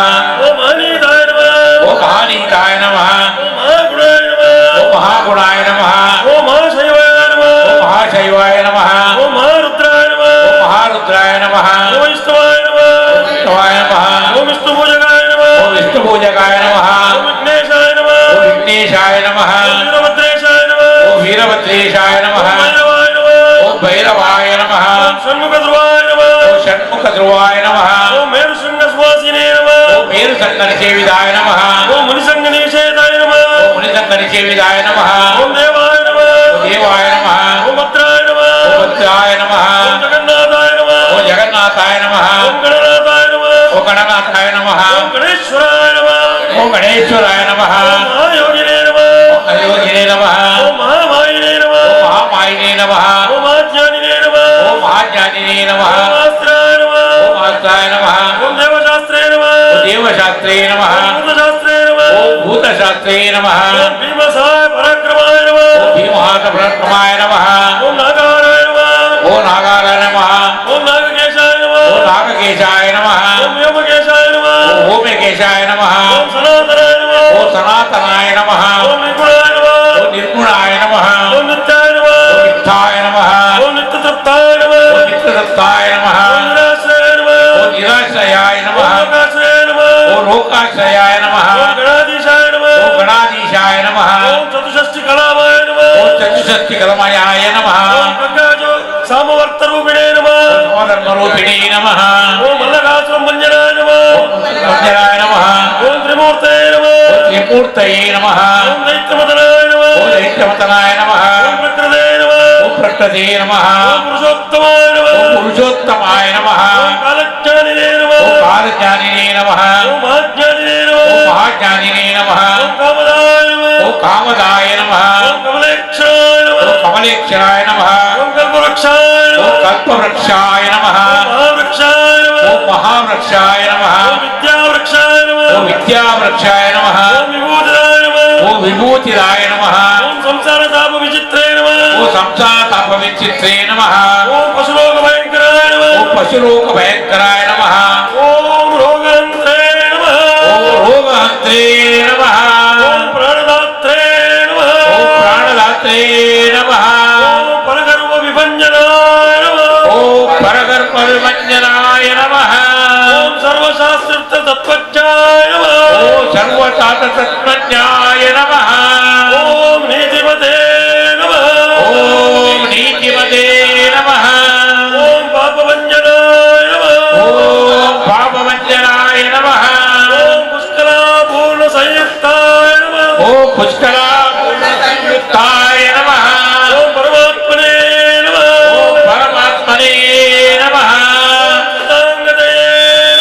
ओम मानीताय नमः ओम महानीताय नमः ओम महागुणाय नमः ओम महागुणाय नमः ओम महाशैवाय नमः ओम महाशैवाय नमः ओम महारुद्राय नमः ओम महारुद्राय नमः ओम विष्णुवाय नमः शिवाय नमः ओम विष्णुपूजकाय नमः ओम विष्णुपूजकाय नमः ओम विघ्नेशाय नमः ओम विघ्नेशाय नमः ओम वीरभद्रेशाय नमः ओम वीरभद्रेशाय नमः ओम भैरवाय नमः ओम भैरवाय नमः ओम षण्मुखध्रुवाय नमः ओम षण्मुखध्रुवाय नमः ओम मेरुशृङ्गसुवासिने नमः ओम मेरुसङ्गनिसेविताय नमः ओम मुनिसङ्गनिषेधाय नमः ओम मुनिसङ्गनिसेविताय नमः ओम देवाय नमः ओम देवाय नमः ओम भद्राय नमः ओम भद्राय नमः ओम जगन्नाथाय नमः ओम जगन्नाथाय नमः ओम गणनाथाय नमः ओम गणनाथाय नमः ओम गणेश्वराय नमः ओम गणेश्वराय नमः ओम महायोगिने नमः ओम अयोगिने नमः ओम महामायिने नमः ओम महामायिने नमः ओम आज्ञानिने नमः ओम महाज्ञानिने नमः ओम आस्त्राय नमः ओम आस्ताय नमः ओम देवशास्त्रे नमः ओम देवशास्त्रे नमः ओम भूतशास्त्रे नमः ओम भूतशास्त्रे नमः ओम भीमसाय पराक्रमाय नमः ओम भीमहासपराक्रमाय नमः ओम नागाराय नमः ओम नागाराय नमः ओम नागकेशाय नमः ओम नागकेशाय नमः ओम व्योमकेशाय नमः ओम भूमिकेशाय नमः ओम सनातनाय नमः ओम सनातनाय नमः ओम निर्गुणाय नमः ओम निर्गुणाय नमः ओम नित्याय नमः ओम नित्याय नमः ओम नित्यतृप्ताय नमः ओम नित्यदत्ताय नमः ओम निराश्रयाय नमः ओम निराश्रयाय ओम नमः लोकाश्रयाय नमः ओम लोकाश्रयाय नमः ओम गणाधीशाय नमः ओम गणाधीशाय नमः ओम चतुष्षष्टि कलामाय नमः ओम चतुष्षष्टिकलमाय ಛಾಯಾಯ ನಮಃ ಓಂ ಪ್ರಕಾಶೋ ಸಾಮವರ್ತ ರೂಪಿಣೇ ನಮಃ ಧರ್ಮರೂಪಿಣೇ ನಮಃ ಓಂ ಮಲ್ಲಕಾಸುರ ಮಂಜನಾಯ ನಮಃ ಮಂಜರಾಯ ನಮಃ ಓಂ ತ್ರಿಮೂರ್ತಯೇ ನಮಃ ತ್ರಿಮೂರ್ತಯೇ ನಮಃ ಓಂ ದೈತ್ಯಮತನಾಯ ನಮಃ ಓಂ ದೈತ್ಯವತನಾಯ ನಮಃ ಓಂ ಪ್ರಕೃತೇ ನಮಃ ಓಂ ಪ್ರಕೃತೇ ನಮಃ ಓಂ ಪುರುಷೋತ್ತಮಾಯ ನಮಃ ಓಂ ಪುರುಷೋತ್ತಮಾಯ ನಮಃ ಓಂ ಕಾಲಜ್ಞಾನಿನೇ ನಮಃ ಓಂ ಕಾಲಜ್ಞಾನಿನೇ ನಮಃ ಓಂ ಮಹಾಜ್ಞಾನಿನೇ ಓಂ ನಮಃ ಮಹಾಜ್ಞಾನಿನೇ ನಮಃ ಓಂ ಕಾಮದಾಯ ನಮಃ ಓಂ ಕಾಮದಾಯ ನಮಃ ಓಂ ಕಮಲೇಕ್ಷಾಯ ಓಂ ನಮಃ ಕಮಲೇಕ್ಷರಾಯ ನಮಃ ಓಂ ಕಲ್ಪವೃಕ್ಷಾಯ ಓಂ ನಮಃ ಕಲ್ಪವೃಕ್ಷಾಯ ನಮಃ ಓಂ ಮಹಾವೃಕ್ಷಾಯ ನಮಃ ಓಂ ಮಹಾವೃಕ್ಷಾಯ ನಮಃ ಓಂ ವಿದ್ಯಾವೃಕ್ಷಾಯ ನಮಃ ಓಂ ವಿದ್ಯಾವೃಕ್ಷಾಯ ನಮಃ ಓಂ ವಿಭೂತಿರಾಯ ನಮಃ ಓಂ ವಿಭೂತಿರಾಯ ನಮಃ ಓಂ ಸಂಸಾರ ತಾಪ ವಿಚಿತ್ರೇ ನಮಃ ಓಂ ಸಂಸಾರ ತಾಪ ವಿಚಿತ್ರೇ ನಮಃ ಓಂ ಪಶುಲೋಕ ಭಯಂಕರಾಯ ನಮಃ ಓಂ ಪಶುಲೋಕ ಭಯಂಕರಾಯ ನಮಃ ಓಂ ರೋಗಹಂತ್ರೇ ನಮಃ ಓಂ ರೋಗಹಂತ್ರೇ ನಮಃ ಓಂ ಪ್ರಾಣದಾತ್ರೇ ನಮಃ ಓಂ ಪ್ರಾಣದಾತ್ರೇ ನಮಃ ಓಂ ಪರಗರ್ವ ವಿಭಂಜನಾಯ ನಮಃ ಓಂ ಪರಗರ್ಭ ವಿಮಂಜನಾಯ ನಮಃ ಓಂ ಸರ್ವಶಾಸ್ತ್ರಯುಕ್ತ ತತ್ವಜ್ಞಾಯ ನಮಃ ಓಂ ಸರ್ವಶಾಸ್ತ್ರ ತತ್ವಜ್ಞಾಯ ನಮಃ ಓಂ ನೀತಿಮತೆ ನಮಃ ಓಂ ನೀತಿಮತೆ ನಮಃ ಓಂ ಪಾಪಭಂಜನಾಯ ನಮಃ ಓಂ ಪಾಪವಂಜನಾಯ ನಮಃ ಓಂ ಪುಷ್ಕಲಾಪೂರ್ಣ ಸಂಯುಕ್ತಾಯ ನಮಃ ಓಂ ಪುಷ್ಕರ ಸಂಯುಕ್ತಾಯ ನಮಃ ಓಂ ಪರಮಾತ್ಮನೇ ನಮಃ ಓಂ ಪರಮಾತ್ಮನೇ ನಮಃ ಕೃತಾಂಗತಯೇ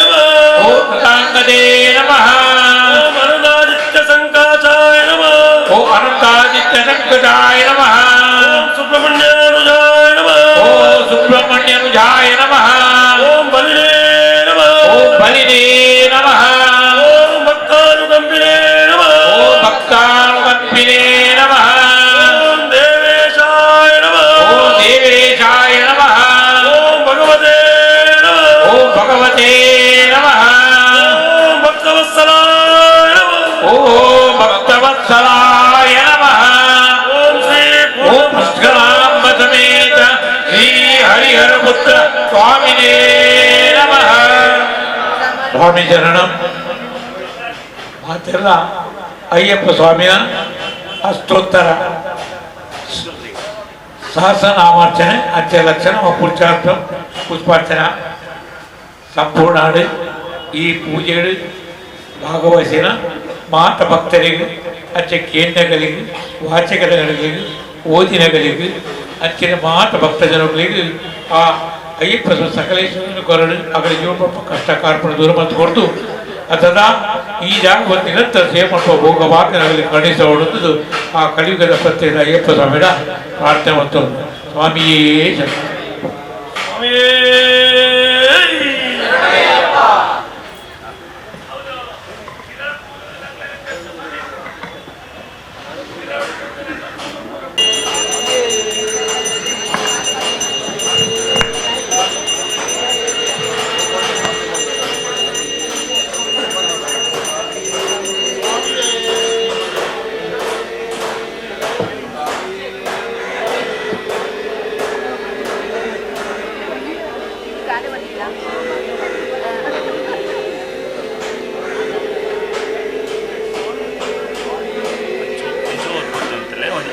ನಮಃ ಓಂ ಕೃತಾಂಗದೇ ನಮಃ ಓಂ ಅನುದಾದಿತ್ಯ ಸಂಕಾಶಾಯ ನಮಃ ಓಂ ಅನಂತಾದಿತ್ಯ ಸಂಕಟಾಯ ನಮಃ ಓಂ ಸುಬ್ರಹ್ಮಣ್ಯಾನುಜಾಯ ನಮಃ ಓಂ ಸುಬ್ರಹ್ಮಣ್ಯನುಜಾಯ ನಮಃ ಓಂ ಬಲಿನೇ ನಮಃ ಓಂ ಬಲಿನೇ ನಮಃ ಓಂ ಭಕ್ತಾನುಕಂಪಿನೇ ನಮಃ ಓಂ ಭಕ್ತಾನುಕಂಪಿನೇ ನಮಃ ಓಂ ದೇವೇಶಾಯ ನಮಃ ಓಂ ದೇವೇಶಾಯ ನಮಃ ಓಂ ಭಗವತೆ ನಮಃ ಓಂ ಭಗವತೆ ನಮಃ ಓಂ ಭಕ್ತವತ್ಸಲಾಯ ನಮಃ ಓಂ ಭಕ್ತವತ್ಸಲಾಯ ನಮಃ ಓಂ ಶ್ರೀ ಓಂ ಪುಷ್ಕರಾಂಬ ಸಮೇತ ಶ್ರೀ ಹರಿಹರ ಪುತ್ರ ಸ್ವಾಮಿನೇ ನಮಃ ಸ್ವಾಮಿ ಚರಣಂ ಮಾತೆಲ್ಲ ಅಯ್ಯಪ್ಪ ಸ್ವಾಮಿಯ ಅಷ್ಟೋತ್ತರ ಸಹಸ್ರನಾಮಾರ್ಚನೆ ಅಂತ್ಯಲಕ್ಷಣ ಪುರುಷಾರ್ಥ ಪುಷ್ಪಾರ್ಚನ ಸಂಪೂರ್ಣ ಈ ಪೂಜೆಗಳು ಭಾಗವಹಿಸಿನ ಮಾತ ಭಕ್ತರಿಗೆ ಅಂಚೆ ಕೇಂದ್ರಗಳಿಗೆ ವಾಚಕಗಳಿಗೆ ಓದಿನಗಳಿಗೆ ಅಂಚಿನ ಮಾತ ಭಕ್ತ ಜನಗಳಿಗೆ ಆ ಅಯ್ಯಪ್ಪ ಸಕಲೇಶ್ವರನ ಕೊರಡು ಅಗಲ ಜೀವನ ಕಷ್ಟ ಕಾರ್ಪಣ ದೂರ ಮತ್ತು ಕೊಡ್ತು ಅಥವಾ ಈ ಜಾಗ ಒಂದು ನಿರಂತರ ಸೇವೆ ಮಾಡುವ ಭೋಗವಾಕ್ಯಗಳಲ್ಲಿ ಕಣಿಸ ಹೊಡೆದು ಆ ಕಲಿಯುಗದ ಪ್ರತ್ಯೇಕ ಅಯ್ಯಪ್ಪ ಸ್ವಾಮಿಯ ಪ್ರಾರ್ಥನೆ ಮತ್ತು ಸ್ವಾಮಿಯೇ ಶರಣ. ಸ್ವಾಮಿಯೇ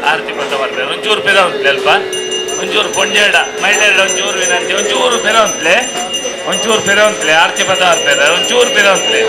ಆರತಿ ಕೊಟ್ಟ ಬರ್ತೇವೆ ಒಂಚೂರು ಪೆದ ಉಂಟ್ಲೆ ಅಲ್ಪ ಒಂಚೂರು ಪೊಂಜೇಡ ಮೈಡೇಡ ಒಂಚೂರು ವಿನಂತಿ ಒಂಚೂರು ಪೆದ ಉಂಟ್ಲೆ ಒಂಚೂರು ಪೆದ ಉಂಟ್ಲೆ ಆರತಿ ಪದ ಬರ್ತಾರೆ ಒಂಚೂರು ಪೆದ ಉಂಟ್ಲೆ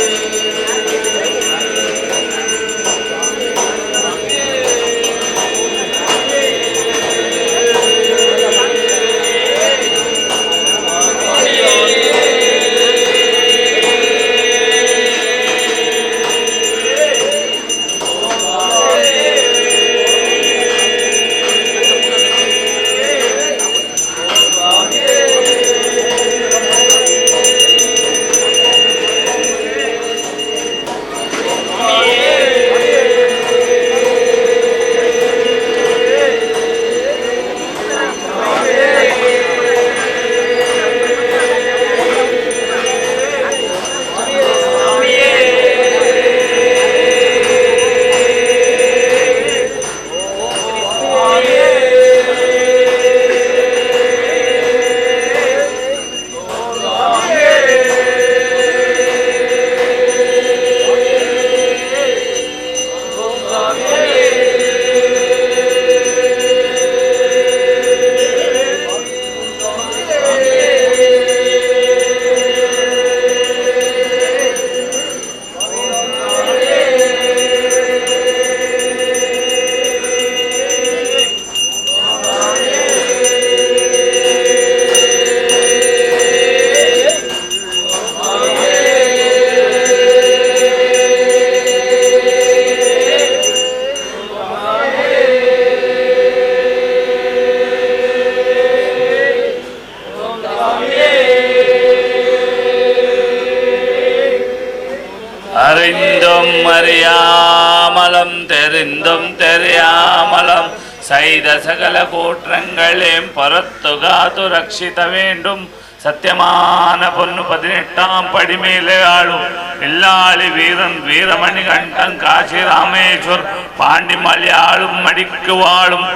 திந்தும் தெரியாமலம் செய்த சகல கூற்றங்களையும் பொறுத்து காத்து ரட்சித்த வேண்டும். சத்தியமான பொண்ணு 18ஆம் படி மேலே ஆளும் வில்லாளி வீரன் வீரமணி கண்டன் காசி ராமேஸ்வர் பாண்டிமலி ஆளும் மடிக்கு வாழும்.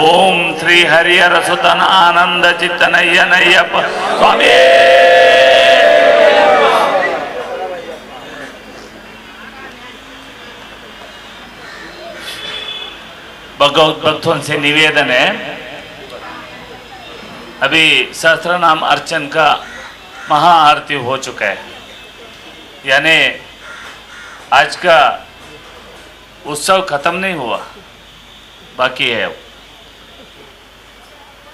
ஓம் ஸ்ரீ ஹரியர சுதன ஆனந்த சித்தனையனையப்ப சுவாமி. भगवत भक्तों से निवेदन है, अभी सहस्त्र नाम अर्चन का महाआरती हो चुका है, यानी आज का उत्सव खत्म नहीं हुआ, बाकी है।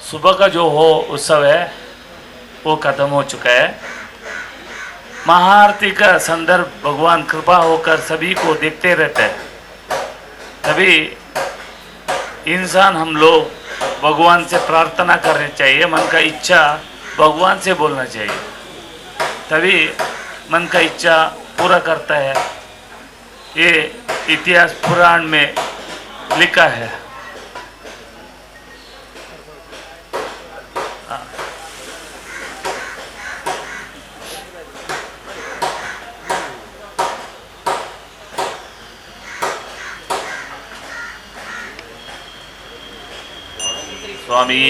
सुबह का जो हो उत्सव है वो खत्म हो चुका है। महाआरती का संदर्भ भगवान कृपा होकर सभी को देखते रहते हैं, तभी इंसान हम लोग भगवान से प्रार्थना करनी चाहिए, मन का इच्छा भगवान से बोलना चाहिए, तभी मन का इच्छा पूरा करता है। ये इतिहास पुराण में लिखा है। स्वामी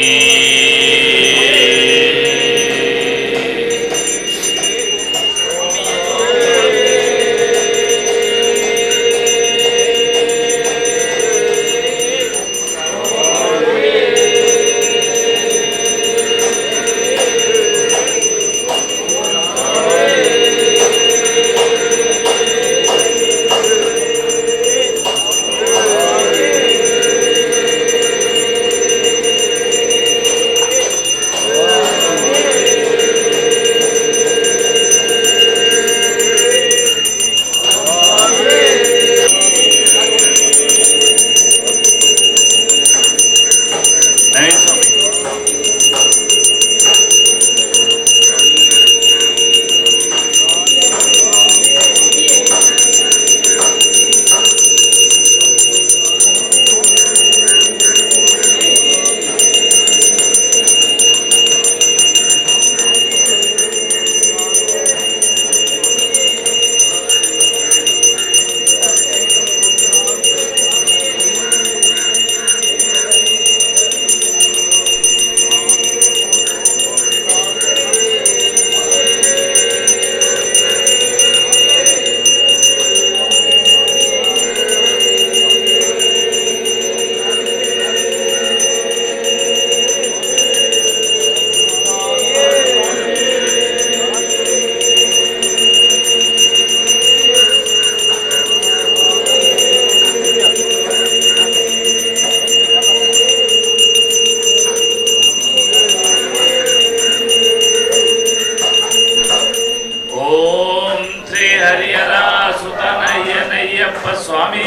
स्वामी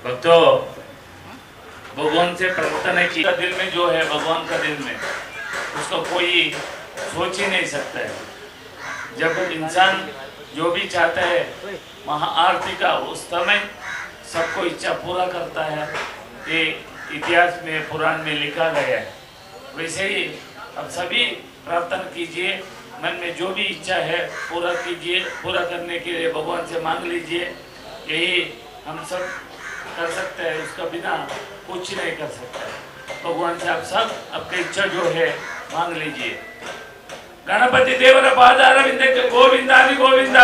भक्तों, भगवान से प्रार्थना की दिल में जो है, भगवान का दिल में उसको कोई सोच ही नहीं सकता है। जब इंसान जो भी चाहता है महाआरती का, उस समय सबको इच्छा पूरा करता है। ये इतिहास में पुराण में लिखा गया है। वैसे ही अब सभी प्रार्थना कीजिए, मन में जो भी इच्छा है पूरा कीजिए, पूरा करने के लिए भगवान से मांग लीजिए। यही हम सब कर सकते हैं, उसका बिना कुछ नहीं कर सकता। भगवान से आप सब आपकी इच्छा जो है मांग लीजिए। गणपति देवर पादारविंदಕ್ಕೆ ಗೋವಿಂದಾನಿ ಗೋವಿಂದ,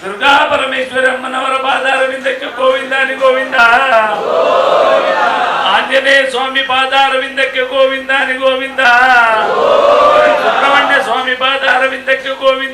दुर्गा परमेश्वर अम्मनवर पादारविंदಕ್ಕೆ ಗೋವಿಂದಾನಿ ಗೋವಿಂದ, आंजनेय स्वामी पादारविंदಕ್ಕೆ ಗೋವಿಂದಾನಿ ಗೋವಿಂದ, ಸುಬ್ರಹ್ಮಣ್ಯ स्वामी पादारविंदಕ್ಕೆ ಗೋವಿಂದ।